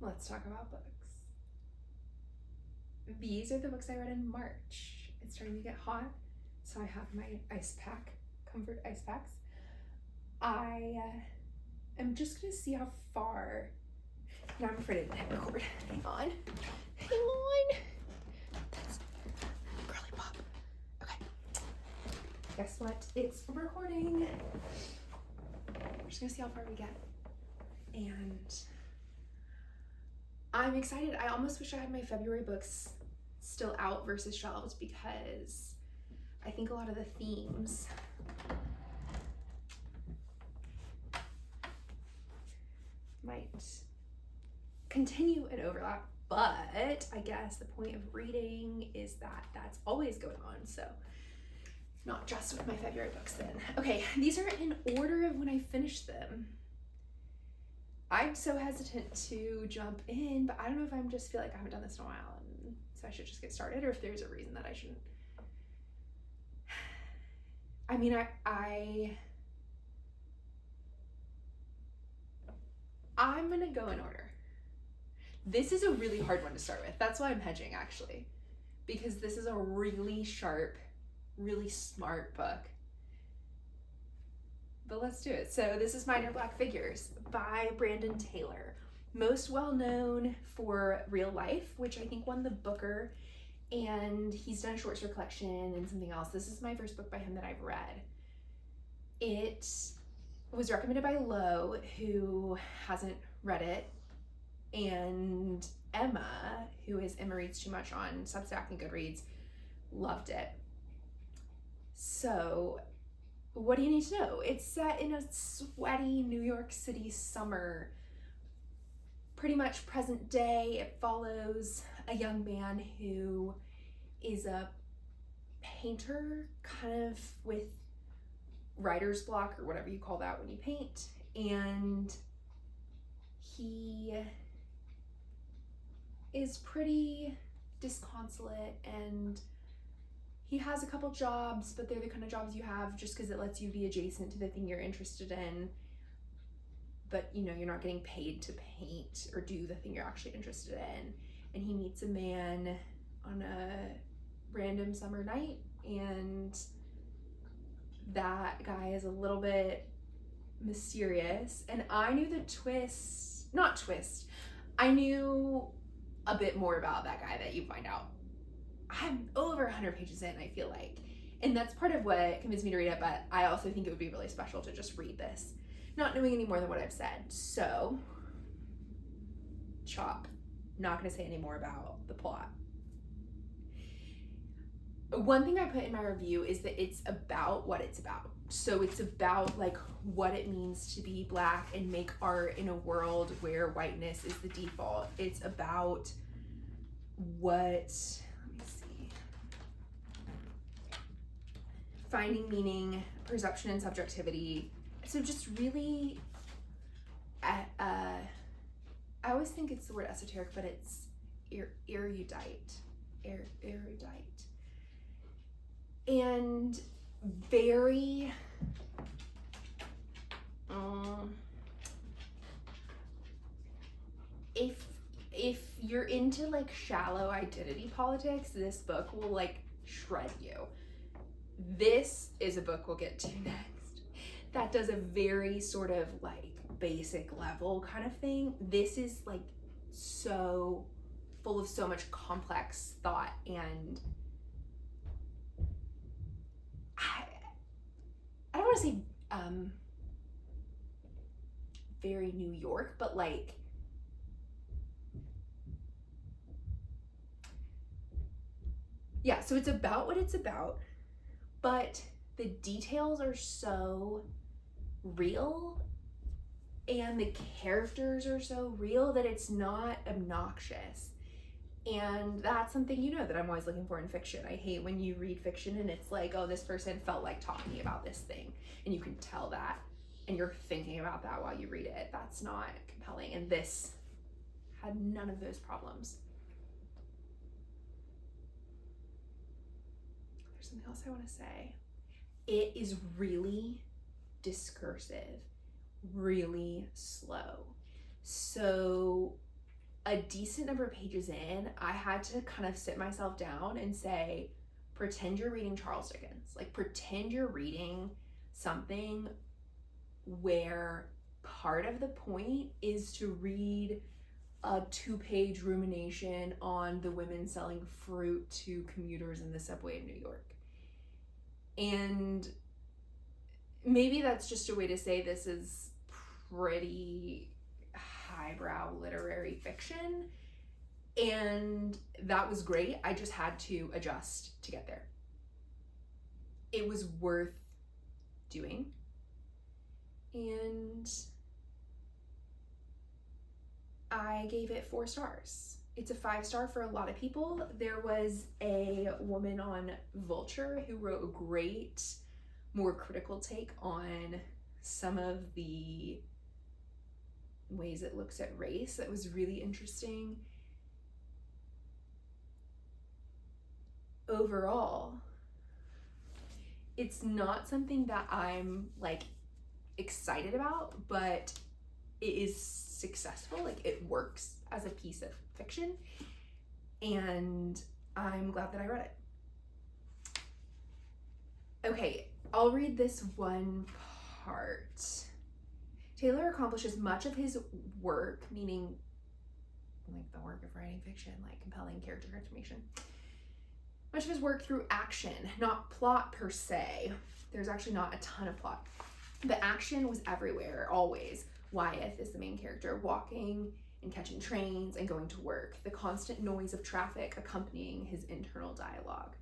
let's talk about books. These are the books I read in March. It's starting to get hot, so I have my ice pack, comfort ice packs. I am just gonna see how far. Now I'm afraid to hit record. Hang on. That's girly pop. Okay. Guess what? It's recording. We're just gonna see how far we get. And I'm excited. I almost wish I had my February books still out versus shelves, because I think a lot of the themes might continue and overlap, but I guess the point of reading is that that's always going on, so not just with my February books then. Okay, these are in order of when I finished them. I'm so hesitant to jump in, but I don't know if I just feel like I haven't done this in a while, and so I should just get started, or if there's a reason that I shouldn't. I mean, I'm gonna go in order. This is a really hard one to start with. That's why I'm hedging, actually, because this is a really sharp, really smart book. But let's do it. So this is Minor Black Figures by Brandon Taylor. Most well known for Real Life, which I think won the Booker, and he's done a short story collection and something else. This is my first book by him that I've read. It was recommended by Lo, who hasn't read it, and Emma, who is Emma Reads Too Much on Substack and Goodreads, loved it. So what do you need to know? It's set in a sweaty New York City summer, pretty much present day. It follows a young man who is a painter, kind of with writer's block, or whatever you call that when you paint, and he is pretty disconsolate, and he has a couple jobs, but they're the kind of jobs you have just because it lets you be adjacent to the thing you're interested in, but you know, you're not getting paid to paint or do the thing you're actually interested in. And he meets a man on a random summer night, and that guy is a little bit mysterious, and I knew the I knew a bit more about that guy that you find out. I'm over 100 pages in, I feel like, and that's part of what convinced me to read it, but I also think it would be really special to just read this, not knowing any more than what I've said. So, chop. Not gonna say any more about the plot. One thing I put in my review is that it's about what it's about. So it's about like what it means to be Black and make art in a world where whiteness is the default. It's about finding meaning, perception, and subjectivity. So just really, I always think it's the word esoteric, but it's erudite, and very if you're into like shallow identity politics, this book will like shred you. This is a book we'll get to next that does a very sort of like basic level kind of thing. This is like so full of so much complex thought, and I don't want to say very New York, but like yeah, so it's about what it's about, but the details are so real and the characters are so real that it's not obnoxious. And that's something, you know, that I'm always looking for in fiction. I hate when you read fiction and it's like, oh, this person felt like talking about this thing, and you can tell that and you're thinking about that while you read it. That's not compelling, and this had none of those problems. There's something else I want to say. It is really discursive, really slow. So a decent number of pages in, I had to kind of sit myself down and say, pretend you're reading Charles Dickens. Like, pretend you're reading something where part of the point is to read a 2-page rumination on the women selling fruit to commuters in the subway of New York. And maybe that's just a way to say this is pretty highbrow literary fiction. And that was great. I just had to adjust to get there. It was worth doing. And I gave it 4 stars. It's a 5-star for a lot of people. There was a woman on Vulture who wrote a great, more critical take on some of the ways it looks at race that was really interesting. Overall, it's not something that I'm like excited about, but it is successful. Like, it works as a piece of fiction, and I'm glad that I read it. Okay, I'll read this one part. Taylor accomplishes much of his work, meaning like the work of writing fiction, like compelling character transformation, much of his work through action, not plot per se. There's actually not a ton of plot. The action was everywhere, always. Wyeth is the main character, walking and catching trains and going to work, the constant noise of traffic accompanying his internal dialogue.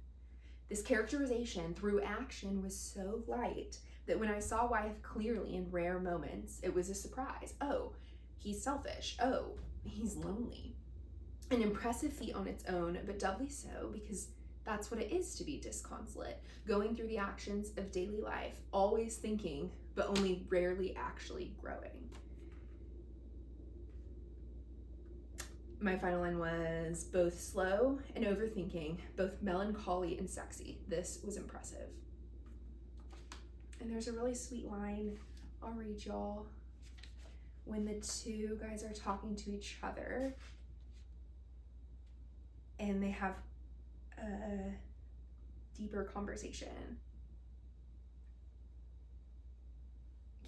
This characterization through action was so light that when I saw Wyeth clearly in rare moments, it was a surprise. Oh, he's selfish. Oh, he's lonely. An impressive feat on its own, but doubly so because that's what it is to be disconsolate, going through the actions of daily life, always thinking, but only rarely actually growing. My final line was both slow and overthinking, both melancholy and sexy. This was impressive. And there's a really sweet line I'll read y'all. When the 2 guys are talking to each other and they have a deeper conversation.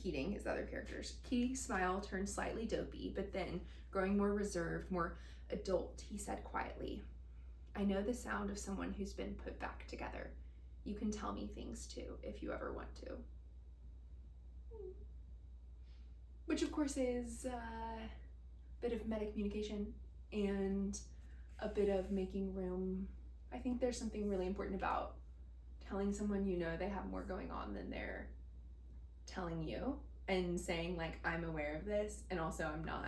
Keating, his other characters. Keating's smile turned slightly dopey, but then, growing more reserved, more adult, he said quietly, I know the sound of someone who's been put back together. You can tell me things too, if you ever want to. Which of course is a bit of meta-communication and a bit of making room. I think there's something really important about telling someone you know they have more going on than they're telling you, and saying like, I'm aware of this, and also I'm not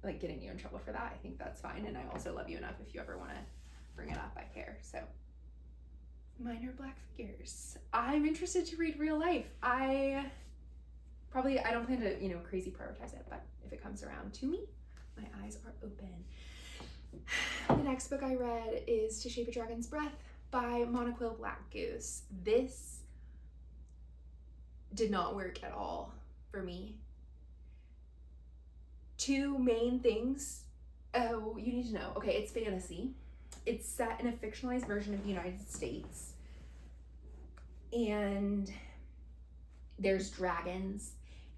like getting you in trouble for that. I think that's fine, and I also love you enough if you ever want to bring it up, I care. So minor black figures. I'm interested to read Real Life. I don't plan to, crazy prioritize it, but if it comes around to me, my eyes are open. The next book I read is To Shape a Dragon's Breath by Monoquill Black Goose. This did not work at all for me. 2 main things. Oh, you need to know. Okay, it's fantasy. It's set in a fictionalized version of the United States. And there's dragons,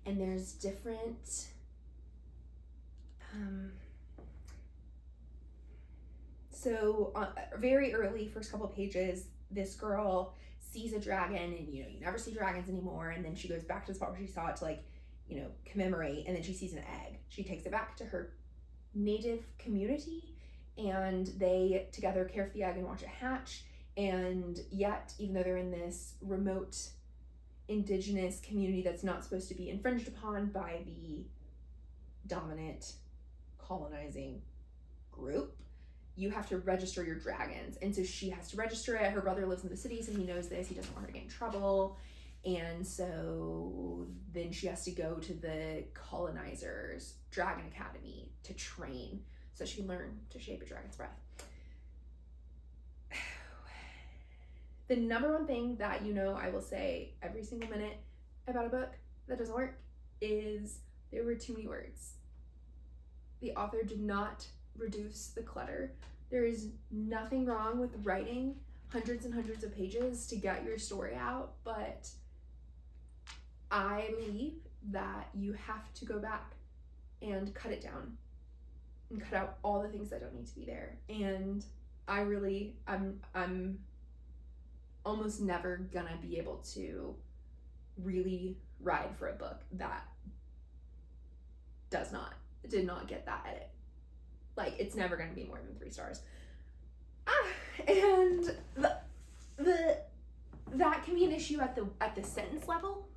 and there's different very early, first couple pages, this girl sees a dragon, and you never see dragons anymore, and then she goes back to the spot where she saw it to commemorate, and then she sees an egg. She takes it back to her native community, and they together care for the egg and watch it hatch. And yet, even though they're in this remote indigenous community that's not supposed to be infringed upon by the dominant colonizing group, you have to register your dragons. And so she has to register it. Her brother lives in the cities and he knows this. He doesn't want her to get in trouble. And so then she has to go to the colonizers' dragon academy to train so she can learn to shape a dragon's breath. The number one thing that I will say every single minute about a book that doesn't work is there were too many words. The author did not reduce the clutter. There is nothing wrong with writing hundreds and hundreds of pages to get your story out, but I believe that you have to go back and cut it down and cut out all the things that don't need to be there. And I'm almost never gonna be able to really ride for a book that did not get that edit. Like, it's never gonna be more than 3 stars. And that can be an issue at the sentence level.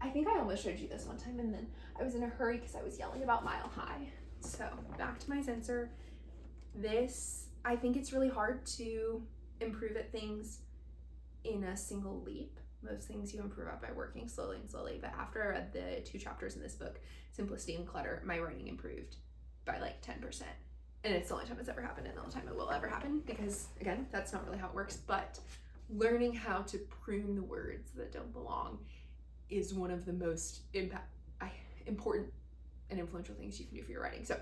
I think I almost showed you this one time, and then I was in a hurry because I was yelling about Mile High. So back to my censor. I think it's really hard to improve at things in a single leap. Most things you improve at by working slowly and slowly, but after I read the 2 chapters in this book, Simplicity and Clutter, my writing improved by like 10%. And it's the only time it's ever happened and the only time it will ever happen, because again, that's not really how it works, but learning how to prune the words that don't belong is one of the most important and influential things you can do for your writing. So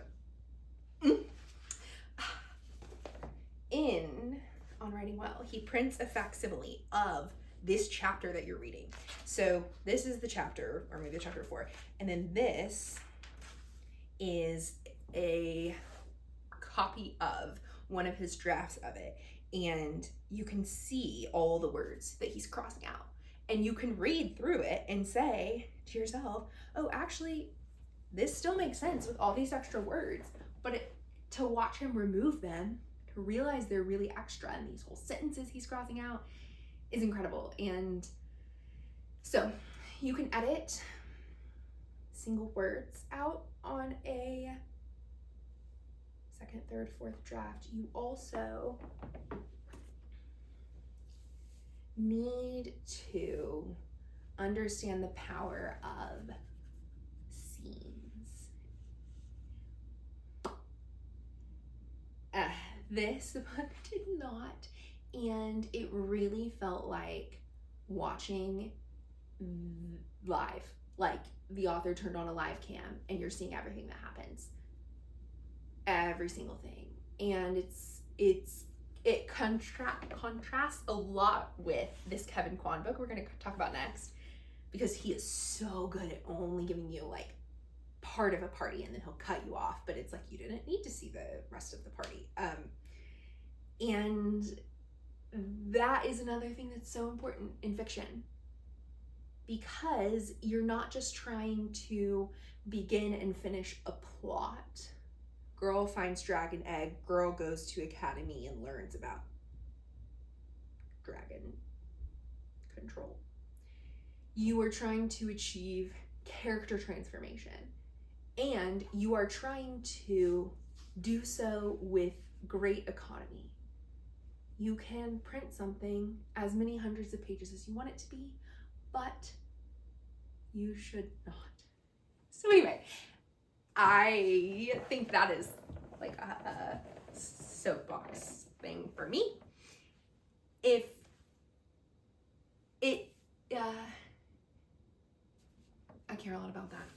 on Writing Well, he prints a facsimile of this chapter that you're reading. So this is the chapter, or maybe chapter 4, and then this is a copy of one of his drafts of it, and you can see all the words that he's crossing out, and you can read through it and say to yourself, oh, actually this still makes sense with all these extra words. But to watch him remove them, to realize they're really extra, and these whole sentences he's crossing out is incredible. And so you can edit single words out on a 2nd, 3rd, 4th draft. You also need to understand the power of scenes. This book did not, and it really felt like watching live, like the author turned on a live cam and you're seeing everything that happens, every single thing. And it contrasts a lot with this Kevin Kwan book we're going to talk about next, because he is so good at only giving you like part of a party and then he'll cut you off, but it's like you didn't need to see the rest of the party. And that is another thing that's so important in fiction, because you're not just trying to begin and finish a plot. Girl finds dragon egg, girl goes to academy and learns about dragon control. You are trying to achieve character transformation, and you are trying to do so with great economy. You can print something as many hundreds of pages as you want it to be, but you should not. So anyway, I think that is like a soapbox thing for me. If it, I care a lot about that.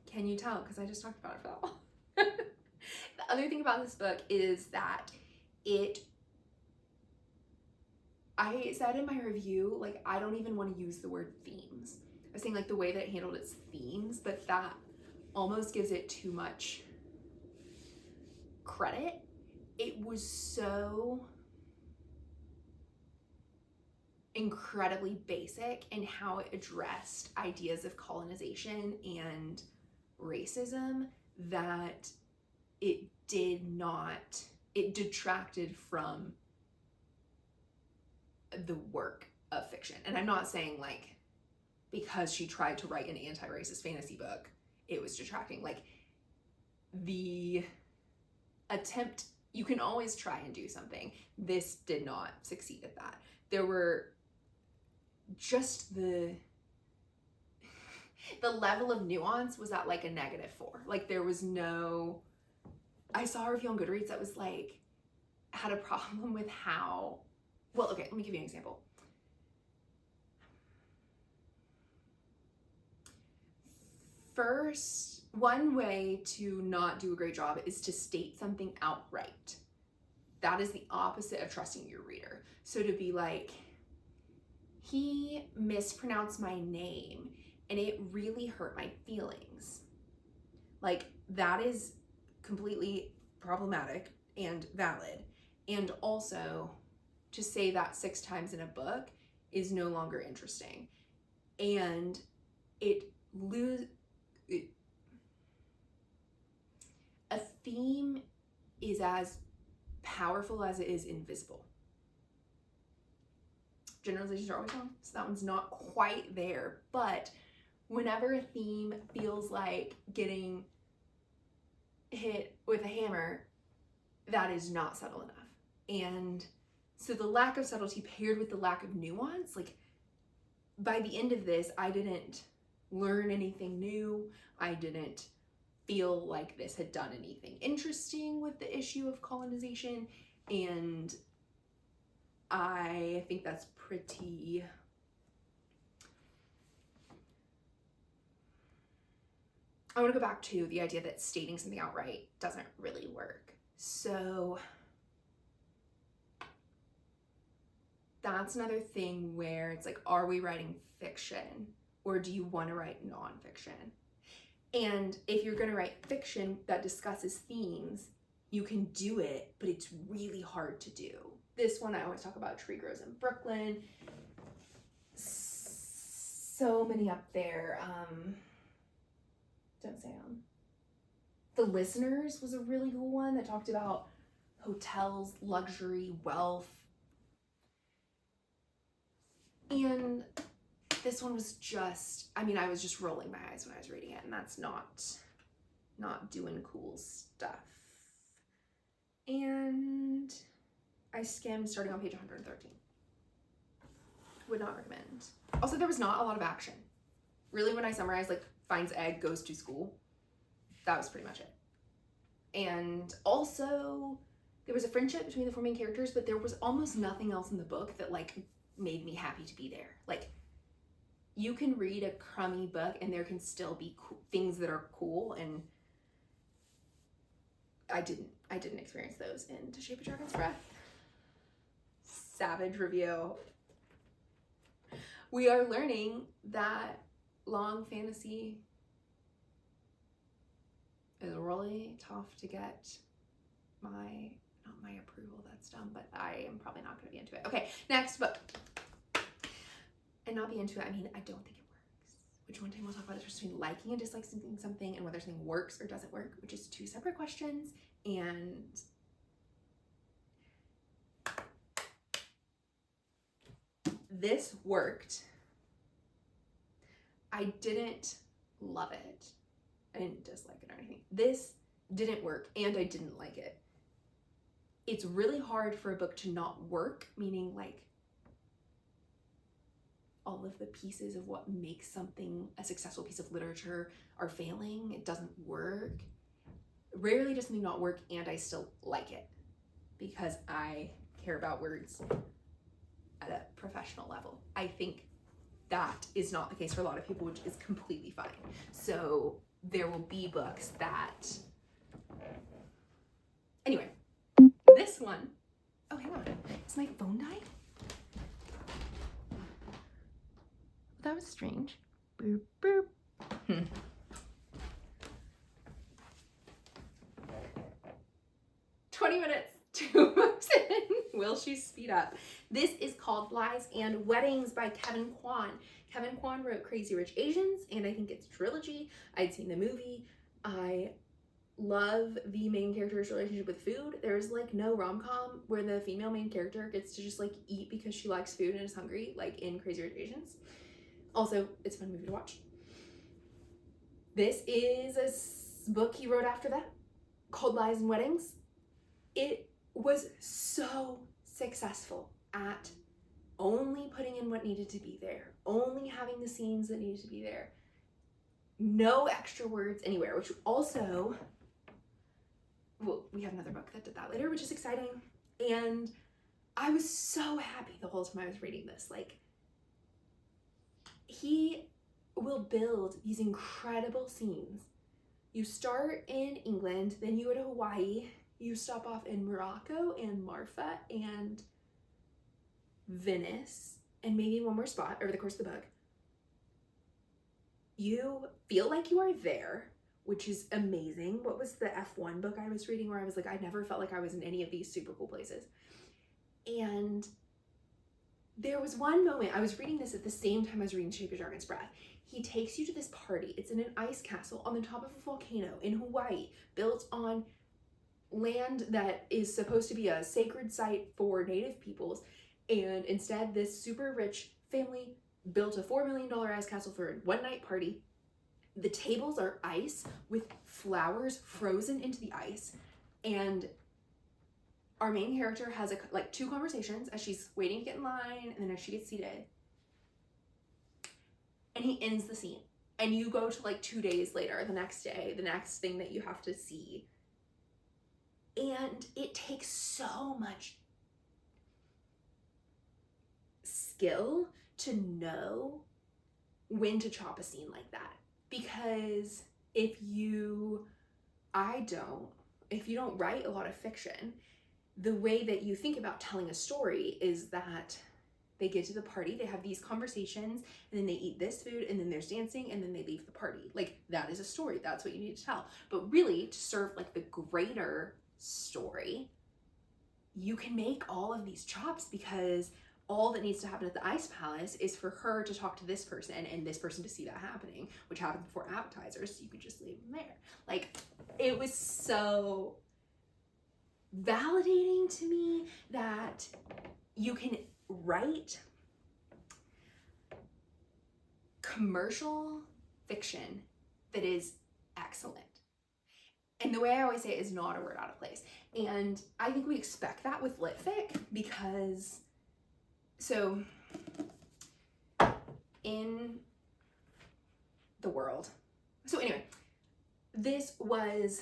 Can you tell? Because I just talked about it for that long. The other thing about this book is that I said in my review, like, I don't even want to use the word themes. I was saying like the way that it handled its themes, but that almost gives it too much credit. It was so incredibly basic in how it addressed ideas of colonization and racism that it detracted from the work of fiction. And I'm not saying like because she tried to write an anti-racist fantasy book it was detracting. Like, the attempt, you can always try and do something. This did not succeed at that. There were just the level of nuance was at like a -4. Like, there was no, I saw a review on Goodreads that was like, had a problem with how, well, okay, let me give you an example. First, one way to not do a great job is to state something outright. That is the opposite of trusting your reader. So to be like, he mispronounced my name and it really hurt my feelings. Like, that is completely problematic and valid. And also, to say that 6 times in a book is no longer interesting. And a theme is as powerful as it is invisible. Generalizations are always wrong, so that one's not quite there. But whenever a theme feels like getting hit with a hammer, that is not subtle enough. And so the lack of subtlety paired with the lack of nuance, like, by the end of this, I didn't learn anything new. I didn't feel like this had done anything interesting with the issue of colonization. And I think that's pretty... I want to go back to the idea that stating something outright doesn't really work. So that's another thing where it's like, are we writing fiction or do you want to write nonfiction? And if you're going to write fiction that discusses themes, you can do it, but it's really hard to do. This one, I always talk about, Tree Grows in Brooklyn. So many up there. Don't say them. The Listeners was a really cool one that talked about hotels, luxury, wealth. And this one was just, I mean, I was just rolling my eyes when I was reading it, and that's not doing cool stuff. And I skimmed starting on page 113. Would not recommend. Also, there was not a lot of action. Really, when I summarized, like, finds egg, goes to school, that was pretty much it. And also, there was a friendship between the 4 main characters, but there was almost nothing else in the book that, like, made me happy to be there. Like, you can read a crummy book and there can still be things that are cool, and I didn't experience those in To Shape a Dragon's Breath. Savage review. We are learning that long fantasy is really tough to get not my approval, that's dumb, but I am probably not going to be into it. Okay, next book. And not be into it, I mean, I don't think it works. Which one day we'll talk about the difference between liking and disliking something and whether something works or doesn't work, which is 2 separate questions. And this worked. I didn't love it. I didn't dislike it or anything. This didn't work and I didn't like it. It's really hard for a book to not work, meaning like all of the pieces of what makes something a successful piece of literature are failing. It doesn't work. Rarely does something not work and I still like it because I care about words at a professional level. I think that is not the case for a lot of people, which is completely fine. So there will be books that... Anyway, this one... Oh, hang on. Is my phone died? That was strange. Boop, boop. 20 minutes, 2 books in. Will she speed up? This is called Lies and Weddings by Kevin Kwan. Kevin Kwan wrote Crazy Rich Asians, and I think it's a trilogy. I'd seen the movie. I love the main character's relationship with food. There's like no rom-com where the female main character gets to just like eat because she likes food and is hungry, like in Crazy Rich Asians. Also, it's a fun movie to watch. This is a book he wrote after that called Lies and Weddings. It was so successful at only putting in what needed to be there, only having the scenes that needed to be there, no extra words anywhere, which also, well, we have another book that did that later, which is exciting. And I was so happy the whole time I was reading this. Like, he will build these incredible scenes You start in England, then you go to Hawaii, you stop off in Morocco and Marfa and Venice, and maybe one more spot over the course of the book. You feel like you are there, which is amazing. What was the F1 book I was reading where I was like, I never felt like I was in any of these super cool places? And there was one moment, I was reading this at the same time I was reading Shape Your Dragon's Breath. He takes you to this party. It's in an ice castle on the top of a volcano in Hawaii, built on land that is supposed to be a sacred site for native peoples. And instead, this super rich family built a $4 million ice castle for a one-night party. The tables are ice with flowers frozen into the ice. And our main character has like 2 conversations as she's waiting to get in line and then as she gets seated. And he ends the scene. And you go to like 2 days later, the next day, the next thing that you have to see. And it takes so much skill to know when to chop a scene like that. Because if you don't write a lot of fiction, the way that you think about telling a story is that they get to the party, they have these conversations, and then they eat this food, and then there's dancing, and then they leave the party. Like, that is a story. That's what you need to tell. But really, to serve like the greater story, you can make all of these chops, because all that needs to happen at the Ice Palace is for her to talk to this person and this person to see that happening, which happens before appetizers, so you could just leave them there. Like, it was so validating to me that you can write commercial fiction that is excellent. And the way I always say it is not a word out of place. And I think we expect that with lit fic because, so in the world, so anyway, this was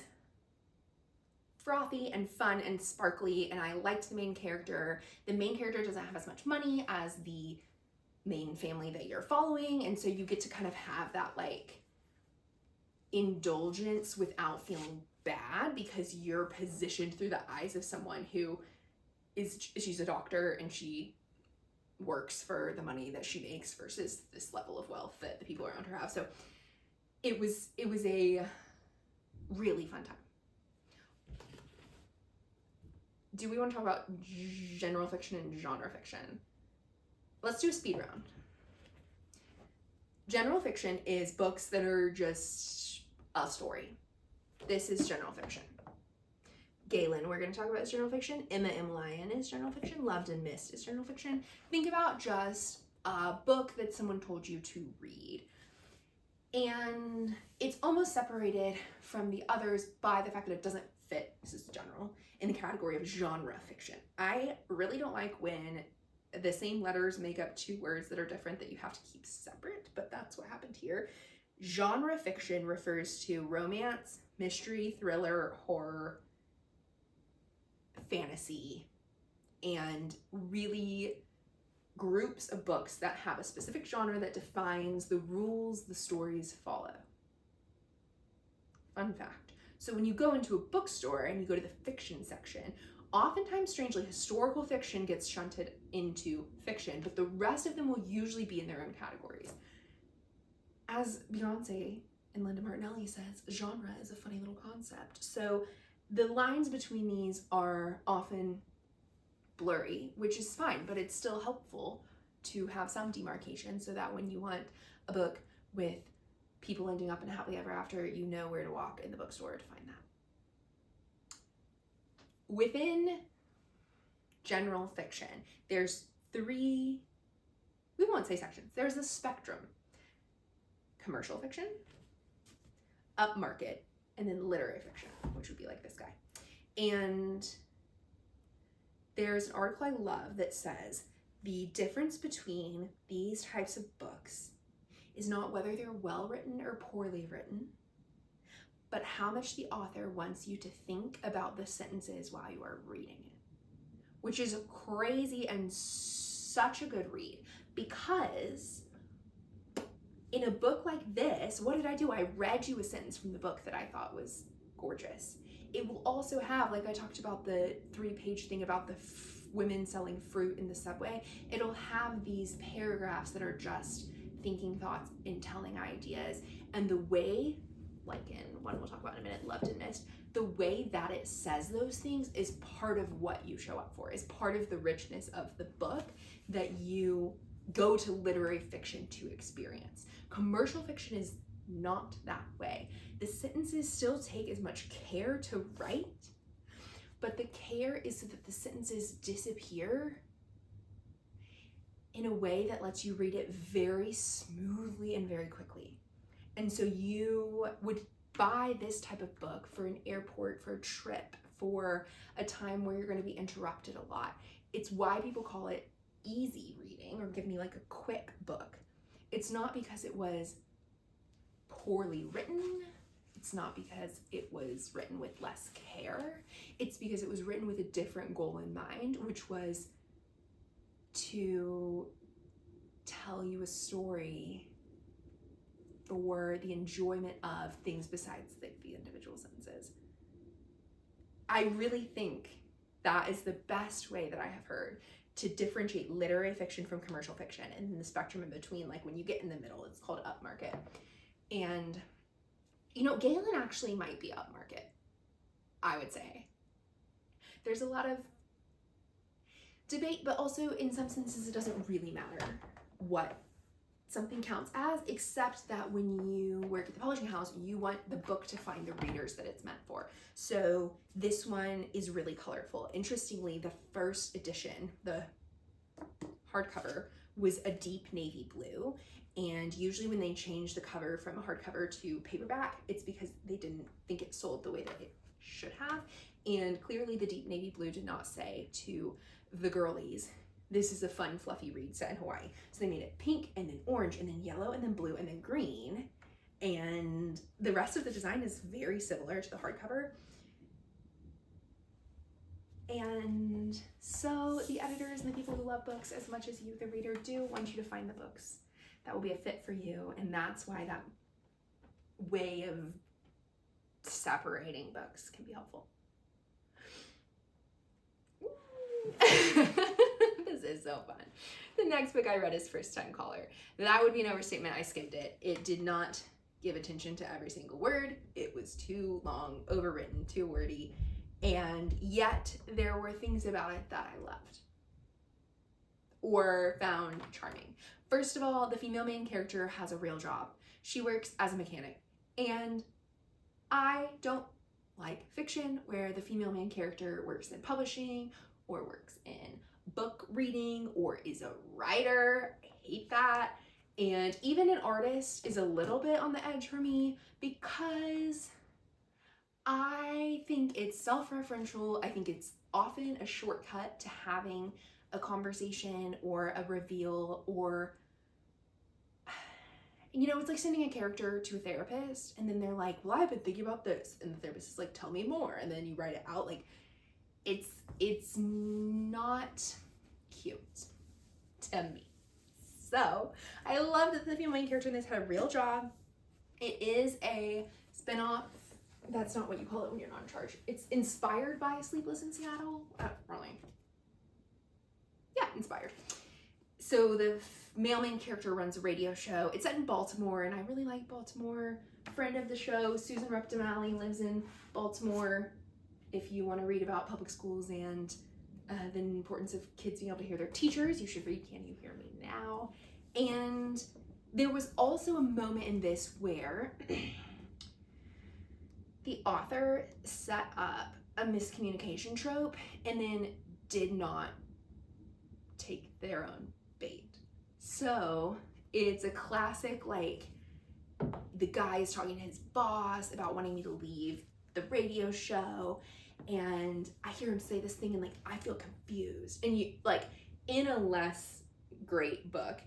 frothy and fun and sparkly, and I liked the main character. The main character doesn't have as much money as the main family that you're following, and so you get to kind of have that like indulgence without feeling bad because you're positioned through the eyes of someone who she's a doctor and she works for the money that she makes versus this level of wealth that the people around her have. So it was a really fun time. Do we want to talk about general fiction and genre fiction? Let's do a speed round. General fiction is books that are just a story. This is general fiction. Galen, we're going to talk about, is general fiction. Emma M. Lyon is general fiction. Loved and Missed is general fiction. Think about just a book that someone told you to read. And it's almost separated from the others by the fact that it doesn't fit, this is general, in the category of genre fiction. I really don't like when the same letters make up 2 words that are different that you have to keep separate, but that's what happened here. Genre fiction refers to romance, mystery, thriller, horror, fantasy, and really groups of books that have a specific genre that defines the rules the stories follow. Fun fact. So when you go into a bookstore and you go to the fiction section, oftentimes, strangely, historical fiction gets shunted into fiction, but the rest of them will usually be in their own categories. As Beyonce and Linda Martinelli says, genre is a funny little concept. So the lines between these are often blurry, which is fine, but it's still helpful to have some demarcation so that when you want a book with people ending up in happily ever after, you know where to walk in the bookstore to find that. Within general fiction, there's 3, we won't say sections, there's a spectrum. Commercial fiction, upmarket, and then literary fiction, which would be like this guy. And there's an article I love that says the difference between these types of books is not whether they're well written or poorly written, but how much the author wants you to think about the sentences while you are reading it, which is crazy and such a good read because In a book like this, what did I do? I read you a sentence from the book that I thought was gorgeous. It will also have, like I talked about the 3-page thing about the women selling fruit in the subway, it'll have these paragraphs that are just thinking thoughts and telling ideas. And the way, like in one we'll talk about in a minute, Loved and Missed, the way that it says those things is part of what you show up for, is part of the richness of the book that you go to literary fiction to experience. Commercial fiction is not that way. The sentences still take as much care to write, but the care is so that the sentences disappear in a way that lets you read it very smoothly and very quickly. And so you would buy this type of book for an airport, for a trip, for a time where you're going to be interrupted a lot. It's why people call it easy reading or give me like a quick book. It's not because it was poorly written. It's not because it was written with less care. It's because it was written with a different goal in mind, which was to tell you a story for the enjoyment of things besides the individual sentences. I really think that is the best way that I have heard to differentiate literary fiction from commercial fiction, and the spectrum in between, like when you get in the middle, it's called upmarket. And you know, Galen actually might be upmarket, I would say. There's a lot of debate, but also in some senses it doesn't really matter what something counts as, except that when you work at the publishing house, you want the book to find the readers that it's meant for. So this one is really colorful. Interestingly, the first edition, the hardcover, was a deep navy blue. And usually when they change the cover from a hardcover to paperback, it's because they didn't think it sold the way that it should have. And clearly the deep navy blue did not say to the girlies, this is a fun, fluffy read set in Hawaii. So they made it pink and then orange and then yellow and then blue and then green. And the rest of the design is very similar to the hardcover. And so the editors and the people who love books as much as you, the reader, do want you to find the books that will be a fit for you. And that's why that way of separating books can be helpful. This is so fun. The next book I read is First Time Caller. That would be an overstatement. I skimmed it. It did not give attention to every single word. It was too long, overwritten, too wordy. And yet there were things about it that I loved or found charming. First of all, the female main character has a real job. She works as a mechanic. And I don't like fiction where the female main character works in publishing or works in book reading or is a writer. I hate that. And even an artist is a little bit on the edge for me because I think it's self-referential. I think it's often a shortcut to having a conversation or a reveal, or, you know, it's like sending a character to a therapist and then they're like, well, I've been thinking about this. And the therapist is like, tell me more. And then you write it out. Like, it's not cute to me. So I love that the female main character in this had a real job. It is a spinoff. That's not what you call it when you're not in charge. It's inspired by Sleepless in Seattle. Really. Yeah, inspired. So the male main character runs a radio show. It's set in Baltimore, and I really like Baltimore. Friend of the show, Susan Reptimale, lives in Baltimore. If you want to read about public schools and the importance of kids being able to hear their teachers, you should read Can You Hear Me Now? And there was also a moment in this where the author set up a miscommunication trope and then did not take their own bait. So it's a classic, like, the guy is talking to his boss about wanting me to leave the radio show, and I hear him say this thing and like I feel confused, and you, like, in a less great book,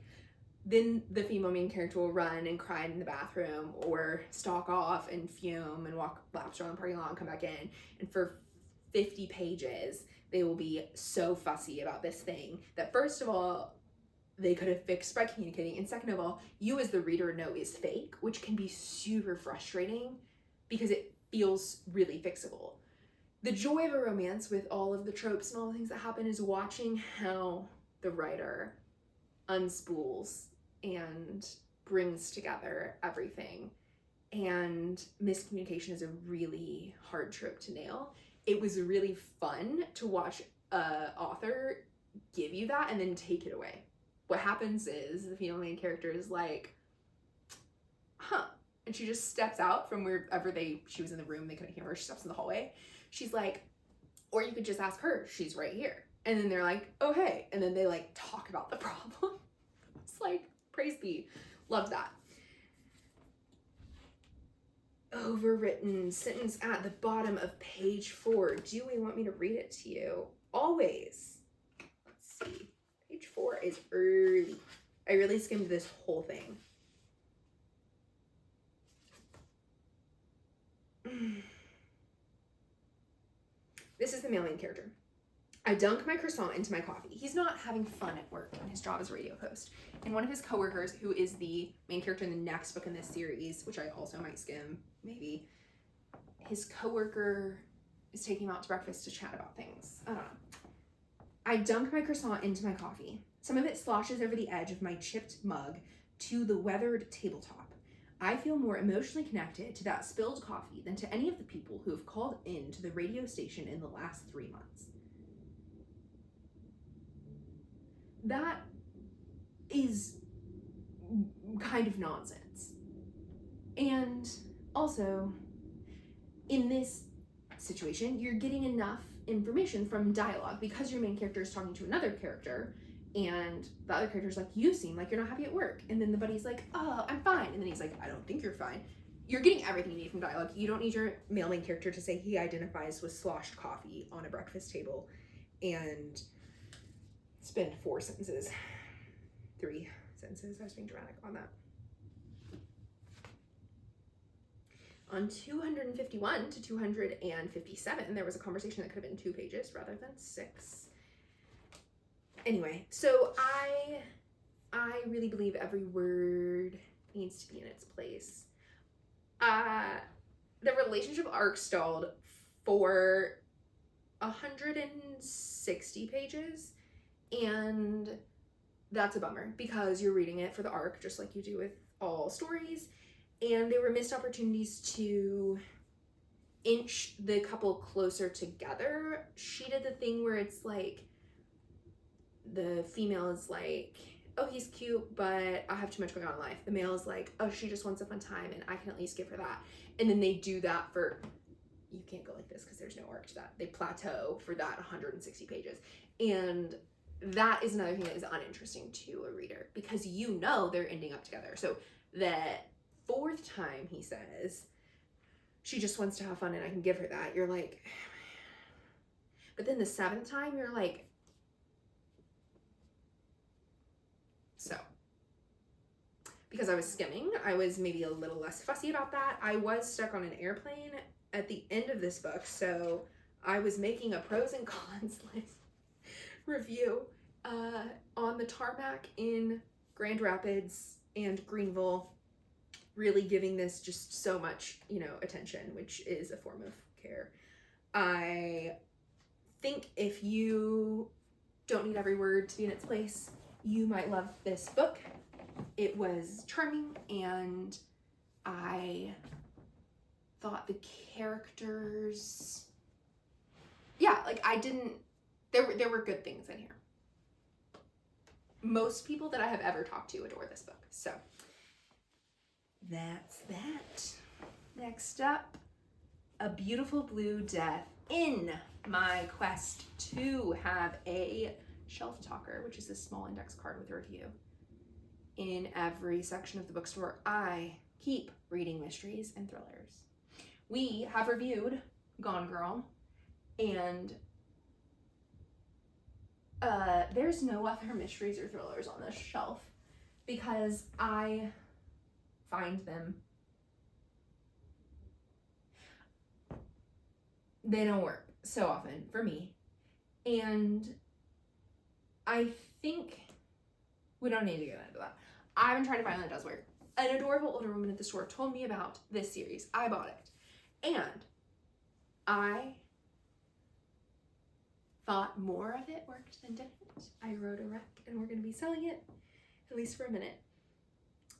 then the female main character will run and cry in the bathroom or stalk off and fume and walk laps around the parking lot and come back in, and for 50 pages they will be so fussy about this thing that, first of all, they could have fixed by communicating. And second of all, you as the reader know is fake, which can be super frustrating because it feels really fixable. The joy of a romance with all of the tropes and all the things that happen is watching how the writer unspools and brings together everything. And miscommunication is a really hard trope to nail. It was really fun to watch an author give you that and then take it away. What happens is the female main character is like, huh, and she just steps out from wherever she was in the room, they couldn't hear her, she steps in the hallway. She's like, or you could just ask her, she's right here. And then they're like, oh hey, and then they like talk about the problem. It's like, praise be, loved that. Overwritten sentence at the bottom of page 4. Do we want me to read it to you? Always. Let's see. Page 4 is early. I really skimmed this whole thing. This is the male main character. I dunk my croissant into my coffee. He's not having fun at work and his job is a radio host. And one of his coworkers, who is the main character in the next book in this series, which I also might skim, maybe, his coworker is taking him out to breakfast to chat about things. I don't know. I dunk my croissant into my coffee. Some of it sloshes over the edge of my chipped mug to the weathered tabletop. I feel more emotionally connected to that spilled coffee than to any of the people who have called in to the radio station in the last 3 months. That is kind of nonsense. And also, in this situation, you're getting enough information from dialogue because your main character is talking to another character and the other character's like, you seem like you're not happy at work. And then the buddy's like, oh, I'm fine. And then he's like, I don't think you're fine. You're getting everything you need from dialogue. You don't need your male main character to say he identifies with sloshed coffee on a breakfast table and spend 3 sentences. I was being dramatic on that. On 251 to 257, there was a conversation that could have been 2 pages rather than 6. Anyway, so I really believe every word needs to be in its place. The relationship arc stalled for 160 pages, and that's a bummer because you're reading it for the arc just like you do with all stories, and there were missed opportunities to inch the couple closer together. She did the thing where it's like the female is like, oh, he's cute, but I have too much going on in life. The male is like, oh, she just wants a fun time and I can at least give her that. And then they do that for, you can't go like this because there's no arc to that. They plateau for that 160 pages. And that is another thing that is uninteresting to a reader because you know they're ending up together. So the 4th time he says, she just wants to have fun and I can give her that, you're like, but then the 7th time you're like, so, because I was skimming, I was maybe a little less fussy about that. I was stuck on an airplane at the end of this book, so I was making a pros and cons list review on the tarmac in Grand Rapids and Greenville, really giving this just so much, attention, which is a form of care. I think if you don't need every word to be in its place, you might love this book. It was charming, and I thought the characters, there were good things in here. Most people that I have ever talked to adore this book. So that's that. Next up, A Beautiful Blue Death. In my quest to have a shelf talker, which is a small index card with a review, in every section of the bookstore, I keep reading mysteries and thrillers. We have reviewed Gone Girl, and there's no other mysteries or thrillers on this shelf because I find them, they don't work so often for me. And I think We don't need to get into that. I've been trying to find one that does work. An adorable older woman at the store told me about this series. I bought it. And I thought more of it worked than didn't. I wrote a rec and we're going to be selling it, at least for a minute.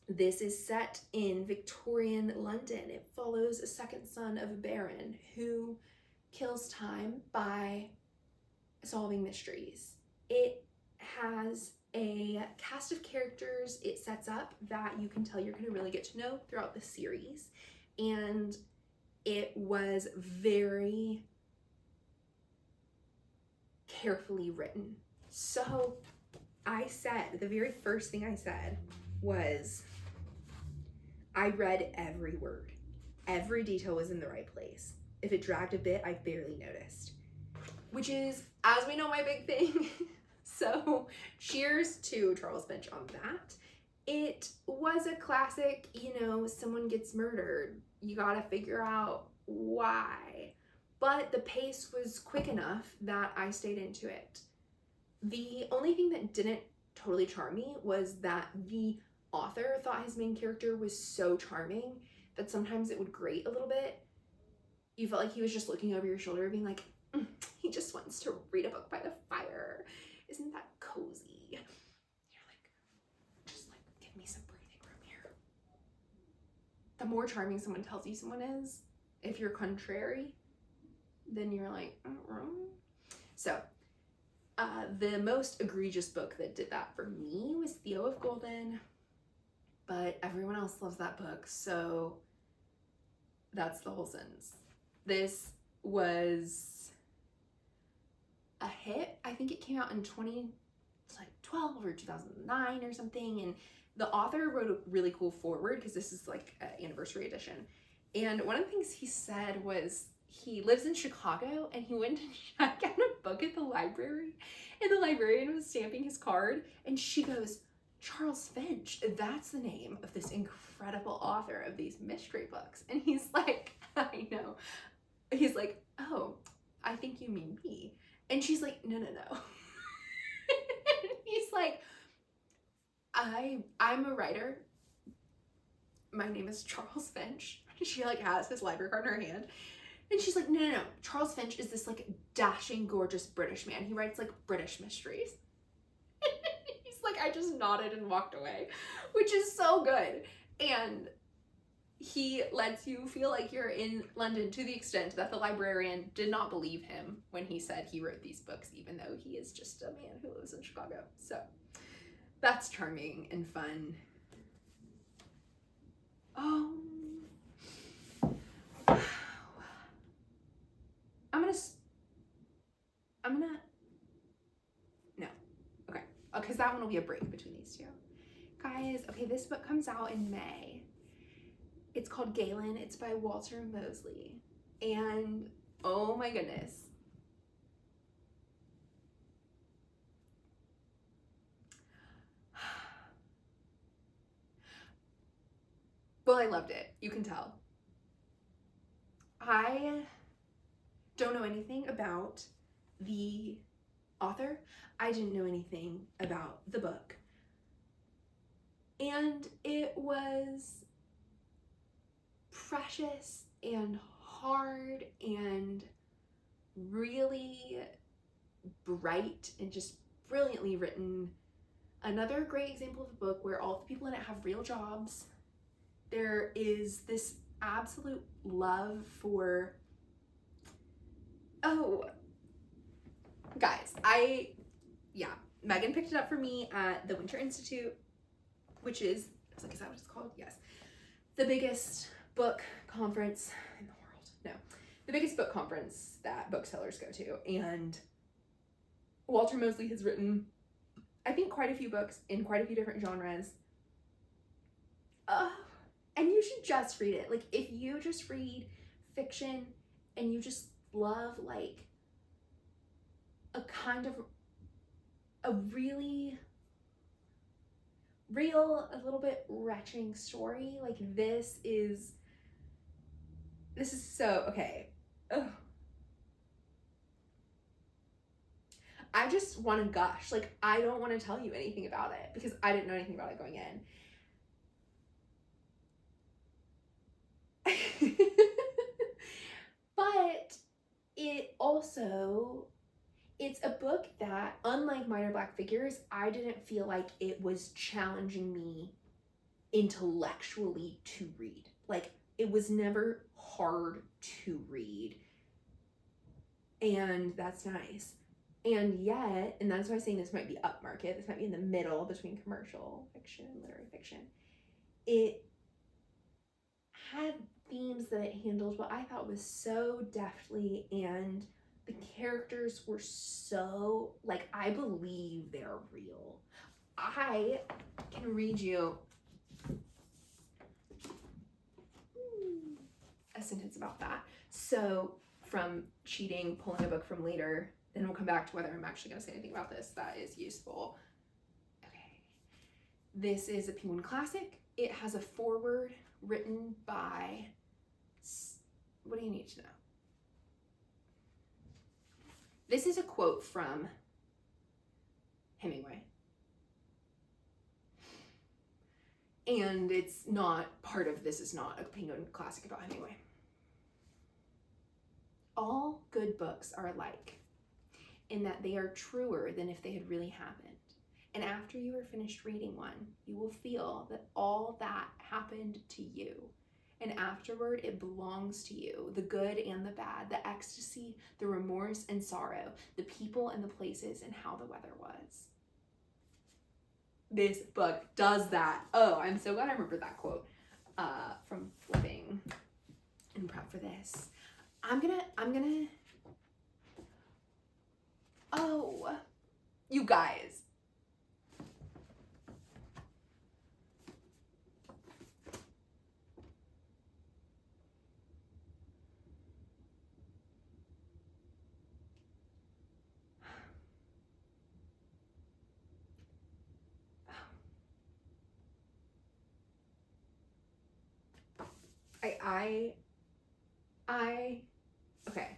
This is set in Victorian London. It follows a second son of a baron who kills time by solving mysteries. It has a cast of characters it sets up that you can tell you're going to really get to know throughout the series. And it was very carefully written. So I said, the very first thing I said was, I read every word. Every detail was in the right place. If it dragged a bit, I barely noticed. Which is, as we know, my big thing. So cheers to Charles Finch on that. It was a classic, you know, someone gets murdered. You gotta figure out why. But the pace was quick enough that I stayed into it. The only thing that didn't totally charm me was that the author thought his main character was so charming that sometimes it would grate a little bit. You felt like he was just looking over your shoulder being like, he just wants to read a book by the fire. Isn't that cozy? You're like, just like, give me some breathing room here. The more charming someone tells you someone is, if you're contrary, then you're like, So, the most egregious book that did that for me was Theo of Golden, but everyone else loves that book, so that's the whole sentence. This was a hit. I think it came out in 2012 or 2009 or something, and the author wrote a really cool foreword because this is like an anniversary edition. And one of the things he said was he lives in Chicago and he went to check out a book at the library, and the librarian was stamping his card, and she goes, Charles Finch, that's the name of this incredible author of these mystery books. And he's like, I know. He's like, oh, I think you mean me. And she's like, no. He's like, I'm a writer. My name is Charles Finch. She like has his library card in her hand. And she's like, no. Charles Finch is this like dashing, gorgeous British man. He writes like British mysteries. He's like, I just nodded and walked away, which is so good. And he lets you feel like you're in London to the extent that the librarian did not believe him when he said he wrote these books, even though he is just a man who lives in Chicago. So that's charming and fun. No. Okay. Because that one will be a break between these two. Guys, okay, this book comes out in May. It's called Galen. It's by Walter Mosley. And oh my goodness. Well, I loved it. You can tell. I don't know anything about the author. I didn't know anything about the book. And it was precious and hard and really bright and just brilliantly written. Another great example of a book where all the people in it have real jobs. There is this absolute love for, guys, Megan picked it up for me at the Winter Institute, which is that what it's called? Yes. The biggest book conference in the world. No, the biggest book conference that booksellers go to. And Walter Mosley has written, I think, quite a few books in quite a few different genres. And you should just read it. Like, if you just read fiction and you just love like a kind of a really real, a little bit retching story, like this is so okay. Ugh. I just want to gush. Like, I don't want to tell you anything about it because I didn't know anything about it going in. But it also, it's a book that, unlike Minor Black Figures, I didn't feel like it was challenging me intellectually to read. Like, it was never hard to read. And that's nice. And yet, and that's why I'm saying this might be upmarket, this might be in the middle between commercial fiction and literary fiction. It had themes that it handled what I thought was so deftly, and the characters were so, like, I believe they're real. I can read you a sentence about that. So, from cheating, pulling a book from later, then we'll come back to whether I'm actually going to say anything about this that is useful. Okay. This is a Penguin Classic. It has a foreword written by, what do you need to know? This is a quote from Hemingway. And it's not part of, this is not a Penguin Classic about Hemingway. All good books are alike in that they are truer than if they had really happened. And after you are finished reading one, you will feel that all that happened to you. And afterward, it belongs to you, the good and the bad, the ecstasy, the remorse and sorrow, the people and the places, and how the weather was. This book does that. Oh, I'm so glad I remembered that quote from flipping in prep for this. I'm gonna, oh, you guys. Okay.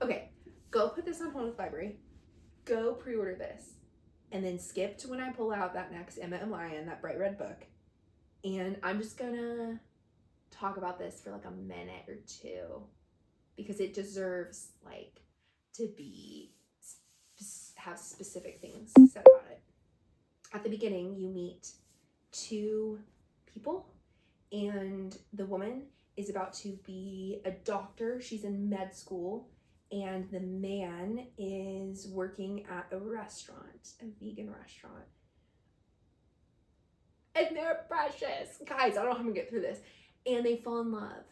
Okay, go put this on hold with library. Go pre-order this. And then skip to when I pull out that next Emma M. Lyon, that bright red book. And I'm just gonna talk about this for like a minute or two because it deserves like to be, have specific things said about it. At the beginning, you meet two people, and the woman is about to be a doctor. She's in med school, and the man is working at a restaurant, a vegan restaurant. And they're precious. Guys, I don't know how I'm gonna get through this. And they fall in love.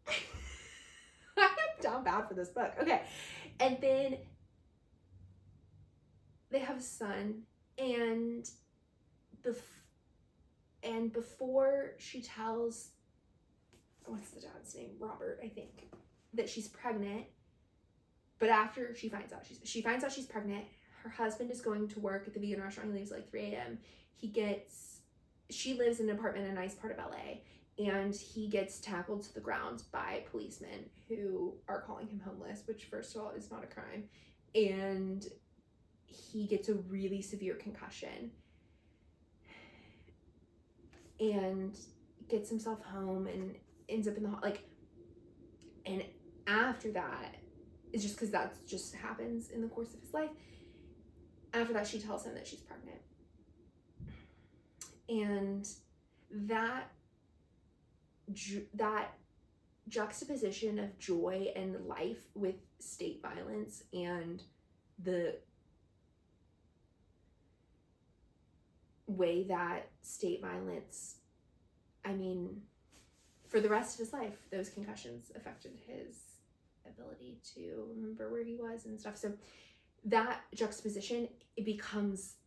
I am down bad for this book. Okay. And then they have a son, and before she tells, what's the dad's name? Robert, I think, that she's pregnant. But after she finds out she's pregnant, her husband is going to work at the vegan restaurant. He leaves like 3 a.m. She lives in an apartment in a nice part of LA, and he gets tackled to the ground by policemen who are calling him homeless, which first of all is not a crime. And he gets a really severe concussion and gets himself home and ends up in the, like, and after that, it's just because that just happens in the course of his life. After that, she tells him that she's pregnant. And that juxtaposition of joy and life with state violence and the way that state violence, I mean, for the rest of his life, those concussions affected his ability to remember where he was and stuff. So that juxtaposition, it becomes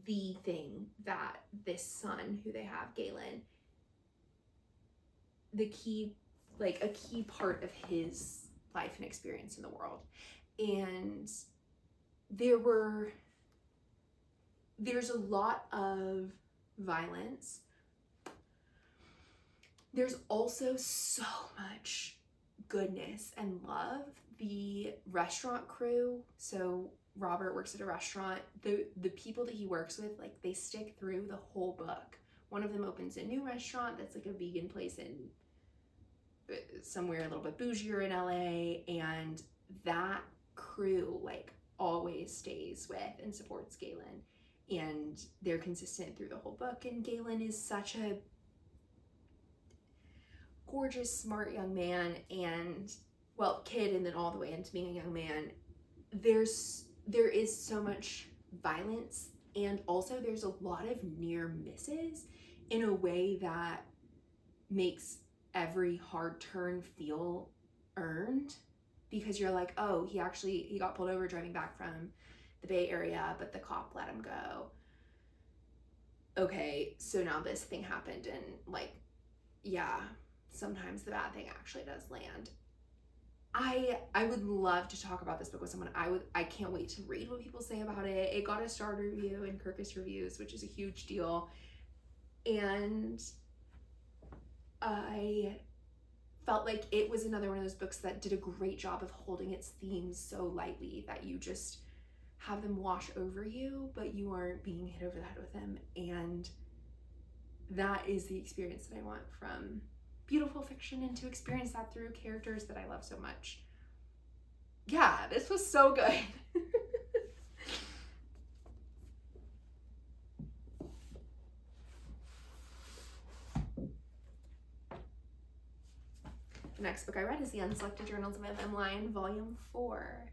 the thing that this son who they have, Galen, a key part of his life and experience in the world. And there's a lot of violence, There's also so much goodness and love. The restaurant crew, so Robert works at a restaurant. The people that he works with, like, they stick through the whole book. One of them opens a new restaurant that's like a vegan place in somewhere a little bit bougier in LA, and that crew like always stays with and supports Galen, and they're consistent through the whole book. And Galen is such a gorgeous, smart young man, and well, kid, and then all the way into being a young man. There is so much violence, and also there's a lot of near misses in a way that makes every hard turn feel earned, because you're like, oh, he got pulled over driving back from the Bay Area, but the cop let him go. Okay, so now this thing happened, and like, yeah, sometimes the bad thing actually does land. I would love to talk about this book with someone. I can't wait to read what people say about it. It got a star review in Kirkus Reviews, which is a huge deal. And I felt like it was another one of those books that did a great job of holding its themes so lightly that you just have them wash over you, but you aren't being hit over the head with them. And that is the experience that I want from beautiful fiction, and to experience that through characters that I love so much. Yeah, this was so good. The next book I read is The Unselected Journals of M.M. Lyon, Volume 4.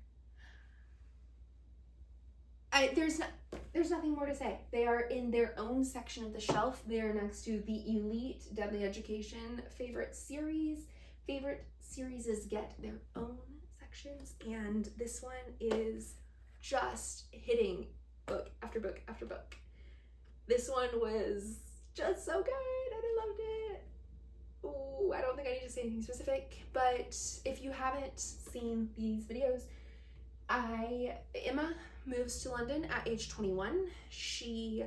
There's nothing more to say. They are in their own section of the shelf. They are next to the Elite Deadly Education favorite series. Favorite series get their own sections, and this one is just hitting book after book after book. This one was just so good, and I loved it. Ooh, I don't think I need to say anything specific, but if you haven't seen these videos, Emma moves to London at age 21. She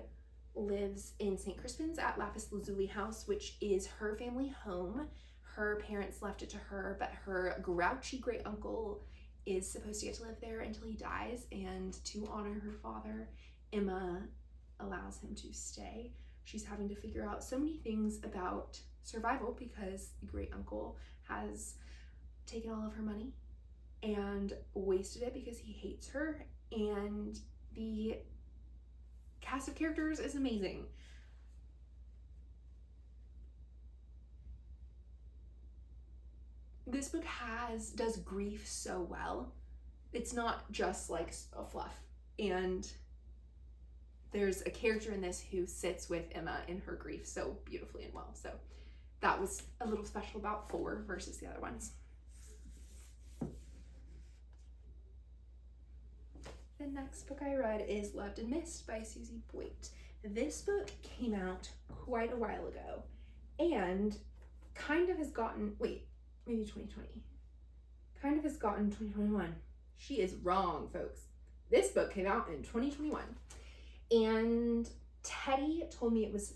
lives in St. Crispin's at Lapis Lazuli House, which is her family home. Her parents left it to her, but her grouchy great uncle is supposed to get to live there until he dies, and to honor her father, Emma allows him to stay. She's having to figure out so many things about survival because the great uncle has taken all of her money and wasted it because he hates her, and the cast of characters is amazing. This book does grief so well. It's not just like a fluff, and there's a character in this who sits with Emma in her grief so beautifully and well. So that was a little special about 4 versus the other ones. The next book I read is Loved and Missed by Susie Boyd. This book came out quite a while ago and kind of has gotten, maybe 2020. Kind of has gotten 2021. She is wrong, folks. This book came out in 2021. And Teddy told me it was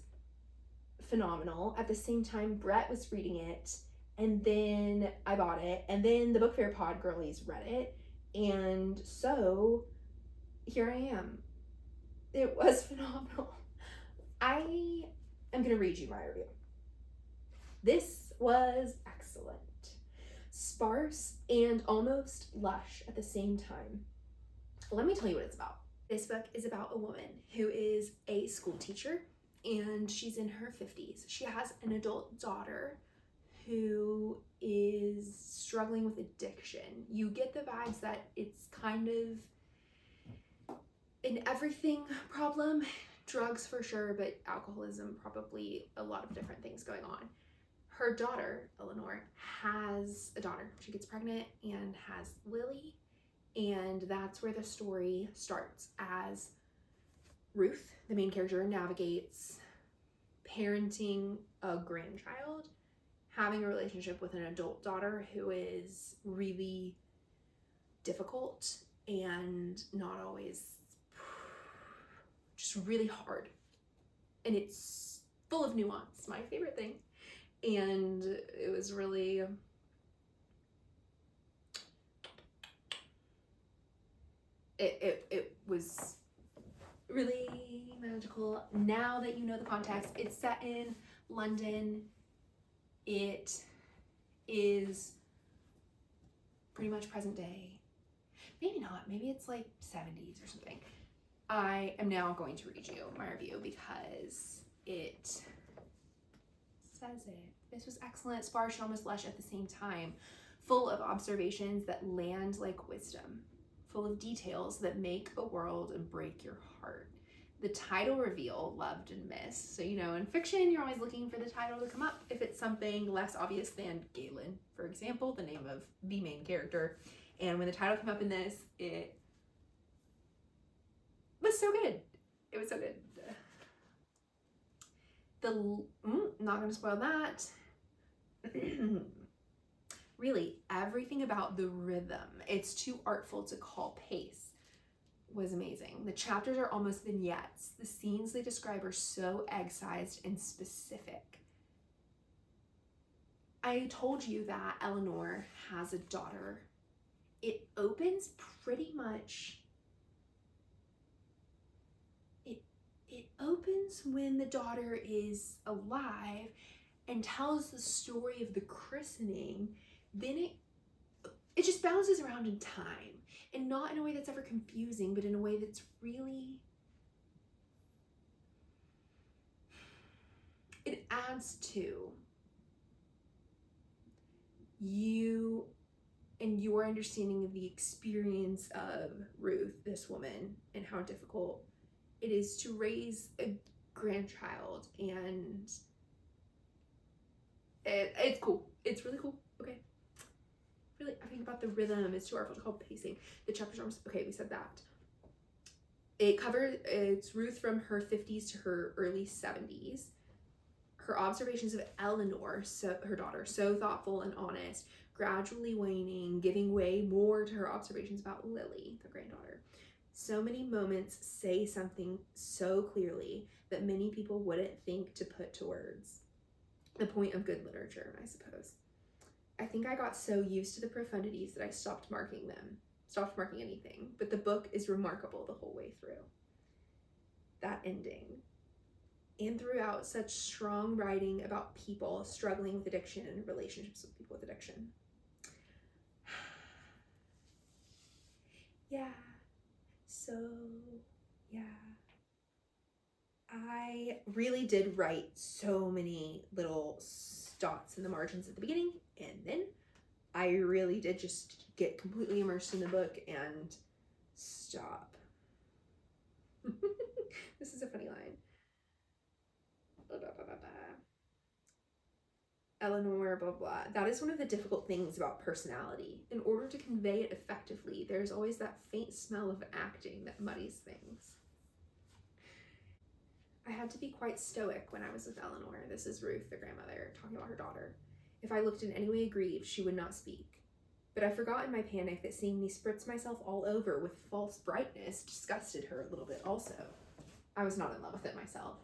phenomenal. At the same time, Brett was reading it, and then I bought it, and then the Book Fair Pod girlies read it, and so here I am. It was phenomenal. I am going to read you my review. This was excellent. Sparse and almost lush at the same time. Let me tell you what it's about. This book is about a woman who is a school teacher, and she's in her 50s. She has an adult daughter who is struggling with addiction. You get the vibes that it's kind of an everything problem. Drugs for sure, but alcoholism, probably a lot of different things going on. Her daughter, Eleanor, has a daughter. She gets pregnant and has Lily, and that's where the story starts, as Ruth, the main character, navigates parenting a grandchild, having a relationship with an adult daughter who is really difficult and not always, just really hard. And it's full of nuance, my favorite thing. And it was really, it was really magical. Now that you know the context, it's set in London. It is pretty much present day. Maybe not, maybe it's like 70s or something. I am now going to read you my review because it says it. This was excellent, sparse and almost lush at the same time, full of observations that land like wisdom, full of details that make a world and break your heart. The title reveal, loved and missed. So, you know, in fiction, you're always looking for the title to come up if it's something less obvious than Galen, for example, the name of the main character. And when the title came up in this, it was so good. It was so good. Not gonna spoil that. Really, everything about the rhythm, it's too artful to call pace, was amazing. The chapters are almost vignettes. The scenes they describe are so egg-sized and specific. I told you that Eleanor has a daughter. It opens pretty much, it opens when the daughter is alive and tells the story of the christening. Then it just bounces around in time, and not in a way that's ever confusing, but in a way that's really, it adds to you and your understanding of the experience of Ruth, this woman, and how difficult it is to raise a grandchild. And it's cool. It's really cool. Okay. Really, I think about the rhythm. It's too artful to call pacing. The chapters are almost, okay, we said that. It's Ruth from her 50s to her early 70s. Her observations of Eleanor, so her daughter, so thoughtful and honest, gradually waning, giving way more to her observations about Lily, the granddaughter. So many moments say something so clearly that many people wouldn't think to put to words. The point of good literature, I suppose. I think I got so used to the profundities that I stopped marking anything, but the book is remarkable the whole way through. That ending. And throughout, such strong writing about people struggling with addiction and relationships with people with addiction. Yeah. So, yeah. I really did write so many little dots in the margins at the beginning, and then I really did just get completely immersed in the book and stop. This is a funny line. Eleanor, blah, blah. That is one of the difficult things about personality. In order to convey it effectively, there's always that faint smell of acting that muddies things. I had to be quite stoic when I was with Eleanor. This is Ruth, the grandmother, talking about her daughter. If I looked in any way aggrieved, she would not speak. But I forgot in my panic that seeing me spritz myself all over with false brightness disgusted her a little bit also. I was not in love with it myself.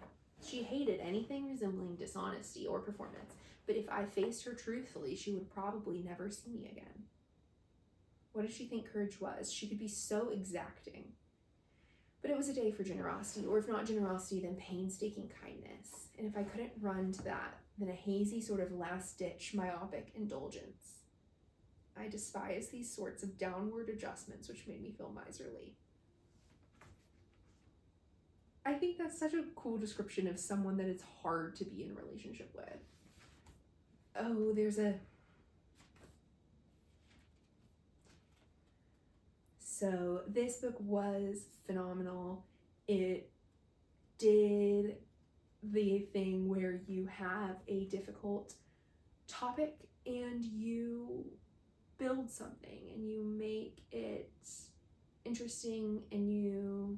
She hated anything resembling dishonesty or performance, but if I faced her truthfully, she would probably never see me again. What did she think courage was? She could be so exacting. But it was a day for generosity, or if not generosity, then painstaking kindness. And if I couldn't run to that, then a hazy sort of last-ditch myopic indulgence. I despise these sorts of downward adjustments which made me feel miserly. I think that's such a cool description of someone that it's hard to be in a relationship with. Oh, So this book was phenomenal. It did the thing where you have a difficult topic and you build something and you make it interesting and you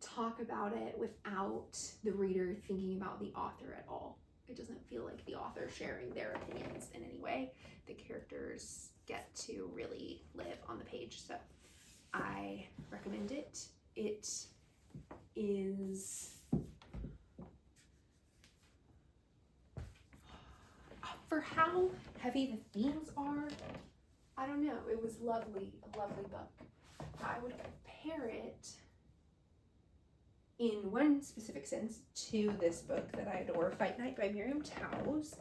talk about it without the reader thinking about the author at all. It doesn't feel like the author sharing their opinions in any way. The characters get to really live on the page. So I recommend it. It is, for how heavy the themes are, I don't know, it was lovely, a lovely book. I would compare it in one specific sense to this book that I adore, Fight Night by Miriam Toews,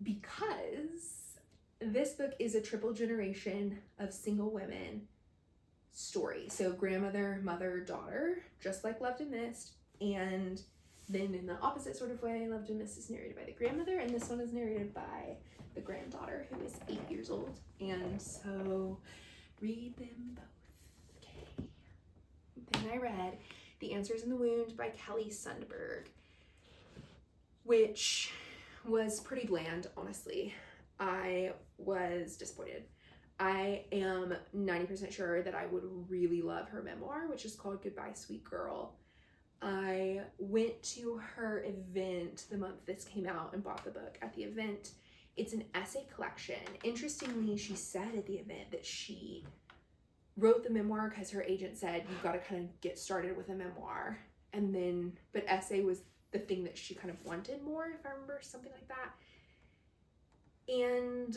because this book is a triple generation of single women story. So grandmother, mother, daughter, just like Loved and Missed, and then in the opposite sort of way, Loved and Missed is narrated by the grandmother, and this one is narrated by the granddaughter, who is 8 years old. And so read them both. Okay. Then I read The Answers in the Wound by Kelly Sundberg, which was pretty bland, honestly. I was disappointed. I am 90% sure that I would really love her memoir, which is called Goodbye, Sweet Girl. I went to her event the month this came out and bought the book at the event. It's an essay collection. Interestingly, she said at the event that she wrote the memoir because her agent said, you've got to kind of get started with a memoir. And then, but essay was the thing that she kind of wanted more, if I remember, something like that. And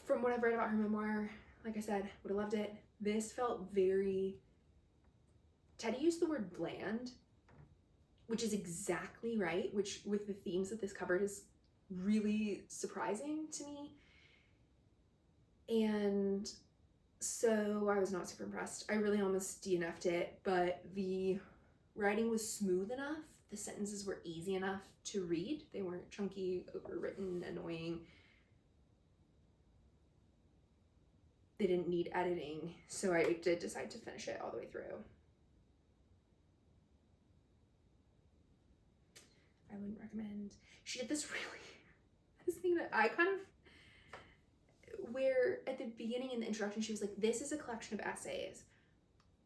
from what I've read about her memoir, like I said, would have loved it. This felt very, Teddy used the word bland, which is exactly right, which with the themes that this covered is really surprising to me. And so I was not super impressed. I really almost DNF'd it, but the writing was smooth enough. The sentences were easy enough to read. They weren't chunky, overwritten, annoying. They didn't need editing, so I did decide to finish it all the way through. I wouldn't recommend. She did this thing that I kind of, where at the beginning in the introduction, she was like, this is a collection of essays.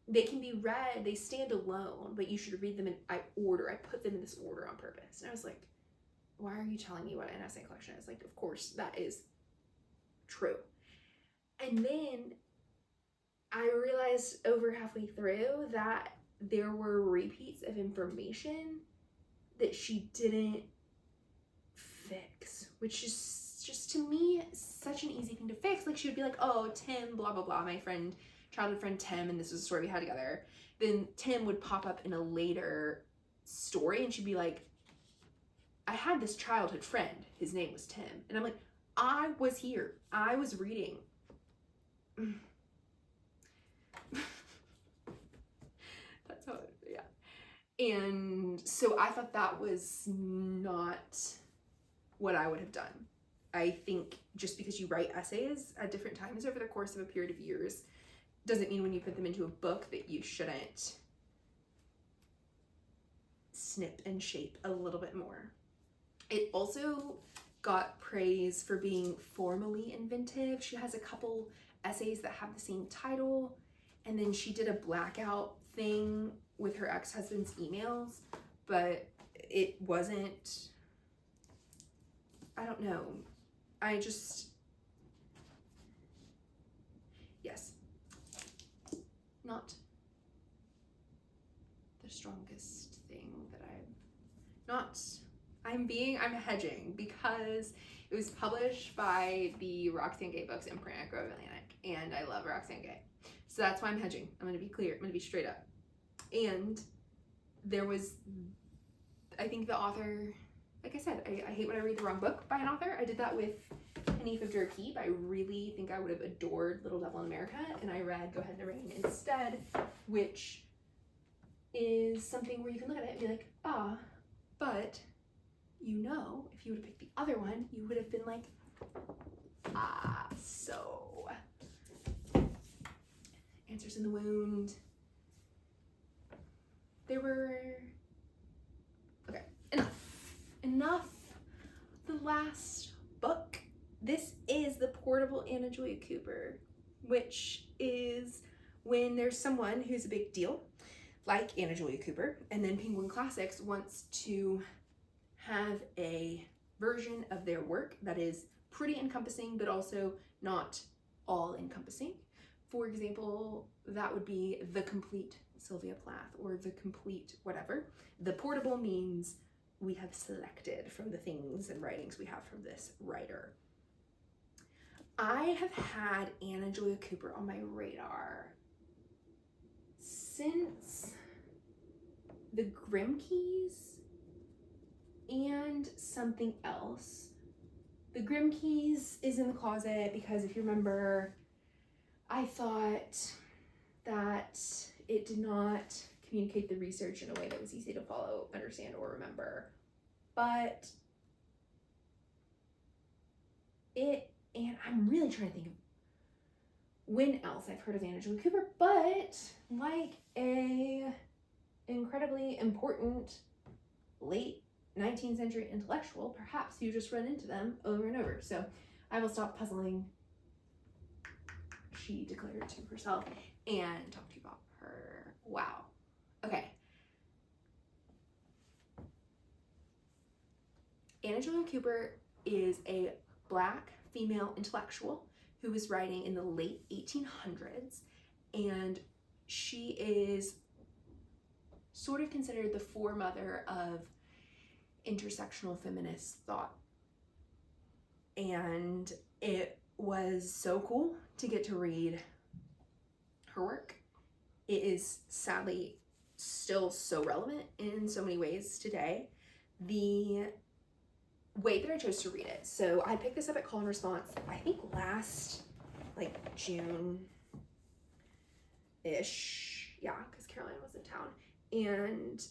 They can be read, they stand alone, but you should read them in order. I put them in this order on purpose. And I was like, why are you telling me what an essay collection is? Like, of course, that is true. And then I realized over halfway through that there were repeats of information that she didn't fix, which is just, to me, such an easy thing to fix. Like, she would be like, oh, Tim, blah, blah, blah, my friend, childhood friend Tim, and this was a story we had together. Then Tim would pop up in a later story, and she'd be like, I had this childhood friend, his name was Tim. And I'm like, I was here, I was reading. That's how it, yeah. And so I thought that was not what I would have done. I think just because you write essays at different times over the course of a period of years doesn't mean when you put them into a book that you shouldn't snip and shape a little bit more. It also got praise for being formally inventive. She has a couple essays that have the same title, and then she did a blackout thing with her ex-husband's emails, but it wasn't, I don't know, yes, not the strongest thing that I'm hedging because it was published by the Roxane Gay Books imprint at Grove Atlantic, and I love Roxane Gay. So that's why I'm hedging. I'm gonna be clear, I'm gonna be straight up. And there was, I think the author, like I said, I hate when I read the wrong book by an author. I did that with Hanif Abdur-Rakib. I really think I would have adored Little Devil in America, and I read Go Ahead and Rain instead, which is something where you can look at it and be like, ah, but you know, if you would have picked the other one, you would have been like, ah, so. Answers in the Wound. There were, okay, enough. The last book. This is The Portable Anna Julia Cooper, which is when there's someone who's a big deal, like Anna Julia Cooper, and then Penguin Classics wants to have a version of their work that is pretty encompassing, but also not all encompassing. For example, that would be The Complete Sylvia Plath, or the complete whatever. The portable means we have selected from the things and writings we have from this writer. I have had Anna Julia Cooper on my radar since the Grimkeys and something else. The Grimkeys is in the closet because, if you remember, I thought that it did not communicate the research in a way that was easy to follow, understand, or remember. But and I'm really trying to think of when else I've heard of Anna Julia Cooper, but like a incredibly important late 19th century intellectual, perhaps you just run into them over and over. So I will stop puzzling, she declared to herself, and talk to you about her. Wow. Okay. Anna Julia Cooper is a Black female intellectual who was writing in the late 1800s, and she is sort of considered the foremother of intersectional feminist thought. And it was so cool to get to read her work. It is sadly still so relevant in so many ways today. The way that I chose to read it, so I picked this up at Call and Response, I think last June-ish, yeah, because Caroline was in town, and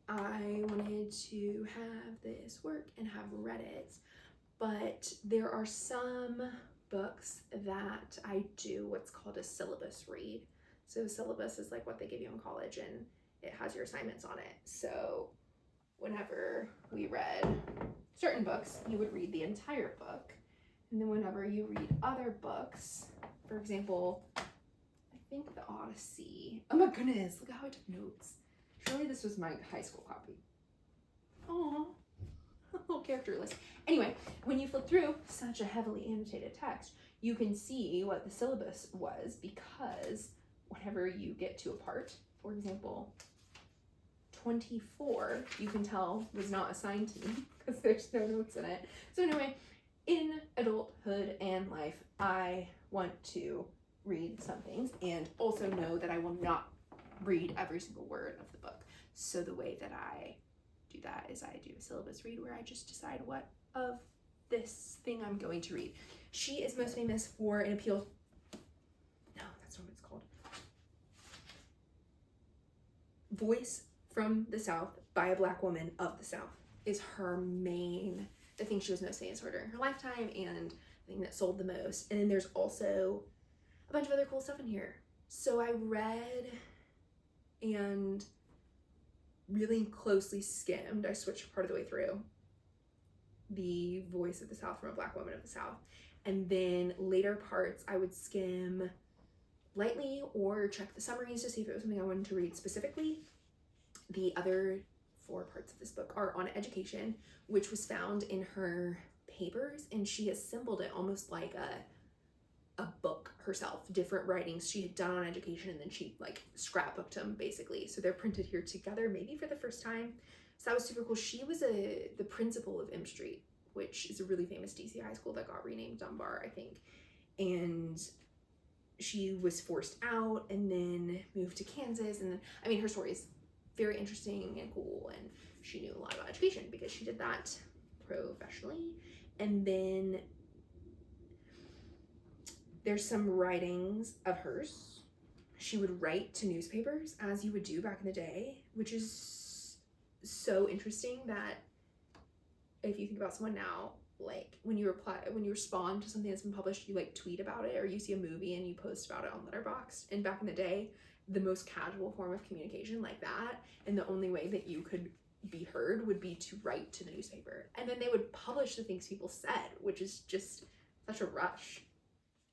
I wanted to have this work and have read it, but there are some books that I do what's called a syllabus read. So syllabus is like what they give you in college, and it has your assignments on it. So whenever we read certain books, you would read the entire book. And then whenever you read other books, for example, I think the Odyssey. Oh my goodness, look how I took notes. Surely this was my high school copy. Aww, little character list. Anyway, when you flip through such a heavily annotated text, you can see what the syllabus was, because whenever you get to a part, for example, 24, you can tell was not assigned to me because there's no notes in it. So anyway, in adulthood and life, I want to read some things and also know that I will not read every single word of the book. So the way that I do that is I do a syllabus read where I just decide what of this thing I'm going to read. She is most famous for an appeal. No, that's not what it's called. Voice from the South by a Black woman of the South is her main, the thing she was most famous for during her lifetime, and the thing that sold the most. And then there's also a bunch of other cool stuff in here. So I read and really closely skimmed, I switched part of the way through, the Voice of the South from a Black woman of the South. And then later parts I would skim lightly or check the summaries to see if it was something I wanted to read specifically. The other 4 parts of this book are on education, which was found in her papers, and she assembled it almost like a book herself, different writings she had done on education, and then she like scrapbooked them basically. So they're printed here together, maybe for the first time. So that was super cool. She was the principal of M Street, which is a really famous DC high school that got renamed Dunbar, I think. And she was forced out and then moved to Kansas. And then, I mean, her story is very interesting and cool, and she knew a lot about education because she did that professionally. And then there's some writings of hers. She would write to newspapers, as you would do back in the day, which is so interesting that if you think about someone now, like when you respond to something that's been published, you like tweet about it, or you see a movie and you post about it on Letterboxd. And back in the day, the most casual form of communication like that, and the only way that you could be heard would be to write to the newspaper. And then they would publish the things people said, which is just such a rush.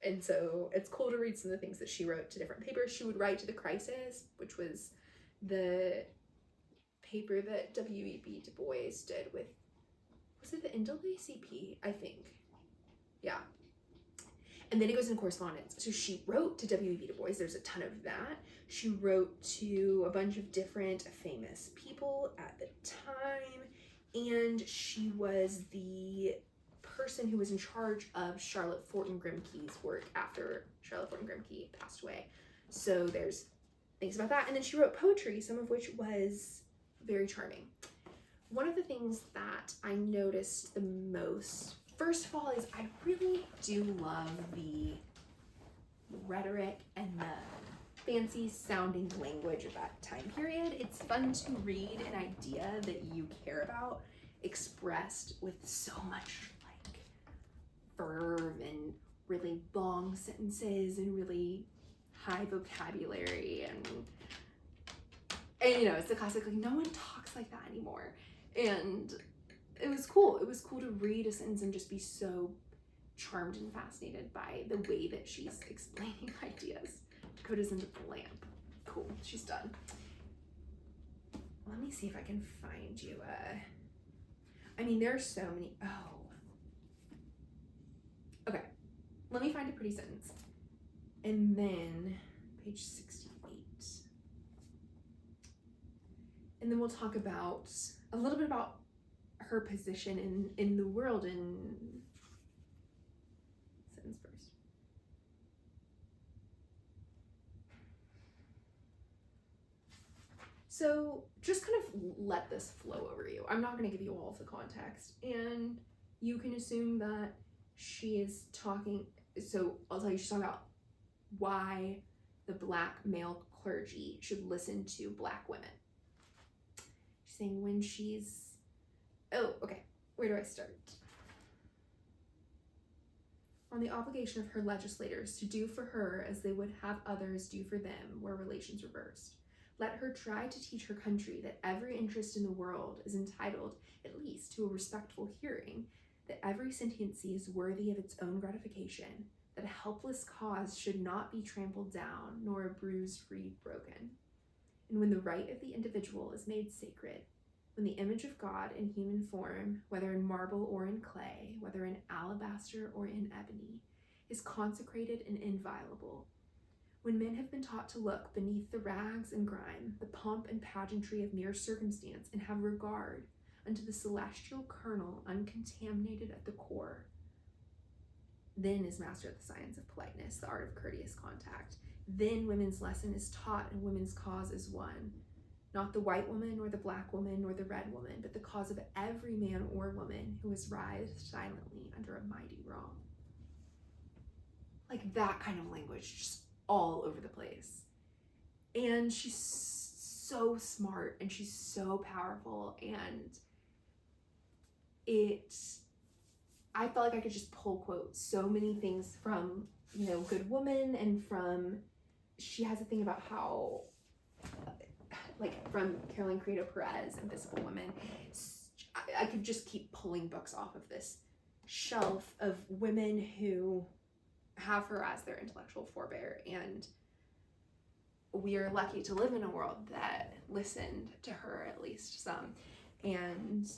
And so it's cool to read some of the things that she wrote to different papers. She would write to The Crisis, which was the paper that W.E.B. Du Bois did with, was it the NAACP? I think. Yeah. And then it goes in correspondence. So she wrote to W.E.B. Du Bois. There's a ton of that. She wrote to a bunch of different famous people at the time. And she was the person who was in charge of Charlotte Fortin Grimke's work after Charlotte Fortin Grimke passed away. So there's things about that. And then she wrote poetry, some of which was very charming. One of the things that I noticed the most, first of all, is I really do love the rhetoric and the fancy sounding language of that time period. It's fun to read an idea that you care about expressed with so much like verve and really long sentences and really high vocabulary, and you know, it's the classic, like, no one talks like that anymore. And it was cool. It was cool to read a sentence and just be so charmed and fascinated by the way that she's explaining ideas. Dakota's into the lamp. Cool, she's done. Let me see if I can find you I mean, there are so many. Oh. Okay, let me find a pretty sentence. And then page 68. And then we'll talk about a little bit about her position in the world in sentence first. So just kind of let this flow over you. I'm not going to give you all of the context, and you can assume that she is talking. So I'll tell you, she's talking about why the Black male clergy should listen to Black women. She's saying when she's, oh, okay, where do I start? On the obligation of her legislators to do for her as they would have others do for them where relations reversed. Let her try to teach her country that every interest in the world is entitled at least to a respectful hearing, that every sentiency is worthy of its own gratification, that a helpless cause should not be trampled down, nor a bruised reed broken. And when the right of the individual is made sacred, when the image of God in human form, whether in marble or in clay, whether in alabaster or in ebony, is consecrated and inviolable, when men have been taught to look beneath the rags and grime, the pomp and pageantry of mere circumstance, and have regard unto the celestial kernel uncontaminated at the core, then is mastered the science of politeness, the art of courteous contact. Then women's lesson is taught and women's cause is won. Not the white woman, nor the Black woman, nor the red woman, but the cause of every man or woman who has writhed silently under a mighty wrong. Like that kind of language, just all over the place. And she's so smart and she's so powerful, and I felt like I could just pull quote so many things from, you know, Good Woman, and from, she has a thing about how, like from Caroline Criado Perez, Invisible Women. I could just keep pulling books off of this shelf of women who have her as their intellectual forebear, and we are lucky to live in a world that listened to her, at least some. And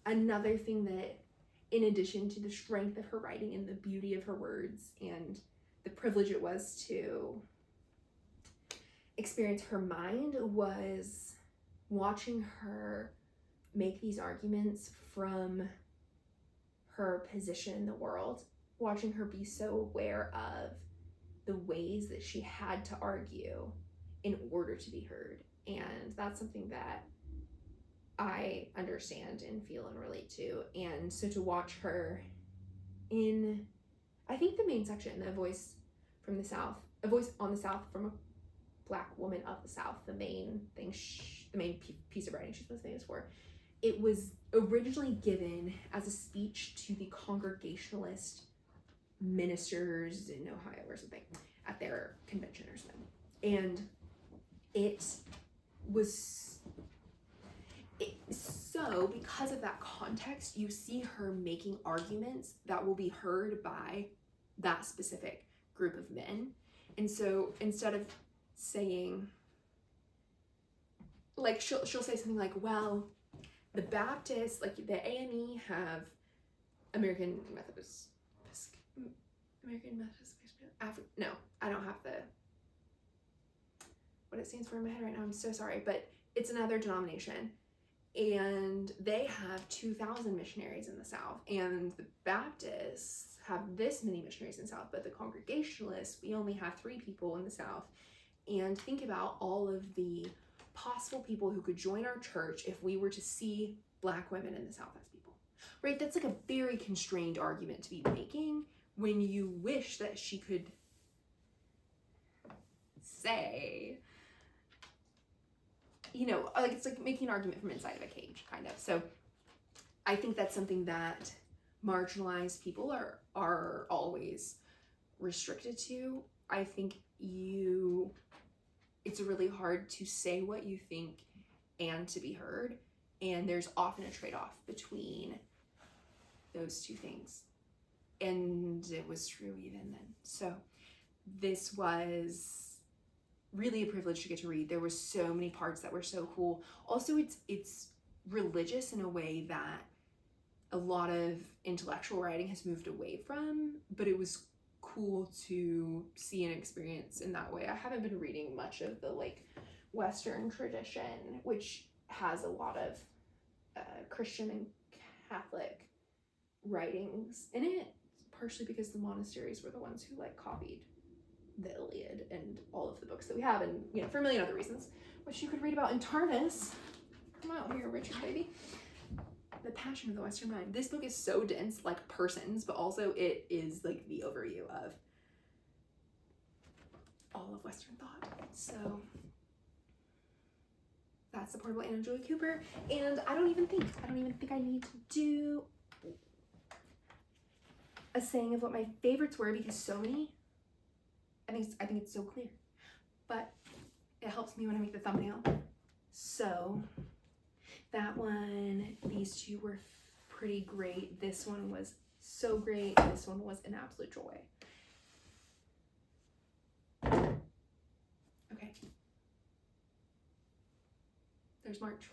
another thing that, in addition to the strength of her writing and the beauty of her words and the privilege it was to experience her mind, was watching her make these arguments from her position in the world, watching her be so aware of the ways that she had to argue in order to be heard. And that's something that I understand and feel and relate to. And so to watch her in, I think the main section, A Voice from the South, A Voice on the South from a Black woman of the South, the main thing, the main piece of writing she's most famous for, it was originally given as a speech to the Congregationalist ministers in Ohio or something at their convention or something. And it was, so because of that context, you see her making arguments that will be heard by that specific group of men. And so instead of saying, like, she'll say something like, well, the Baptists, like the AME, have American Methodist American Methodist no, I don't have what it stands for in my head right now. I'm so sorry, but it's another denomination, and they have 2,000 missionaries in the South, and the Baptists have this many missionaries in the South, but the Congregationalists, we only have 3 people in the South. And think about all of the possible people who could join our church if we were to see Black women in the South as people, right? That's like a very constrained argument to be making when you wish that she could say, like it's like making an argument from inside of a cage, kind of. So I think that's something that marginalized people are always restricted to. I think it's really hard to say what you think and to be heard, and there's often a trade-off between those two things, and it was true even then. So this was really a privilege to get to read. There were so many parts that were so cool. Also, it's religious in a way that a lot of intellectual writing has moved away from, but it was cool to see and experience in that way. I haven't been reading much of the like Western tradition, which has a lot of Christian and Catholic writings in it, partially because the monasteries were the ones who like copied the Iliad and all of the books that we have, and for a million other reasons, which you could read about in Tarnus. Come out here, Richard, baby. The Passion of the Western Mind. This book is so dense, like persons, but also it is like the overview of all of Western thought. So that's The Portable Anna Joy Cooper, and I don't even think I need to do a saying of what my favorites were, because so many. I think it's so clear, but it helps me when I make the thumbnail. So that one, these two were pretty great. This one was so great. This one was an absolute joy. Okay. There's March.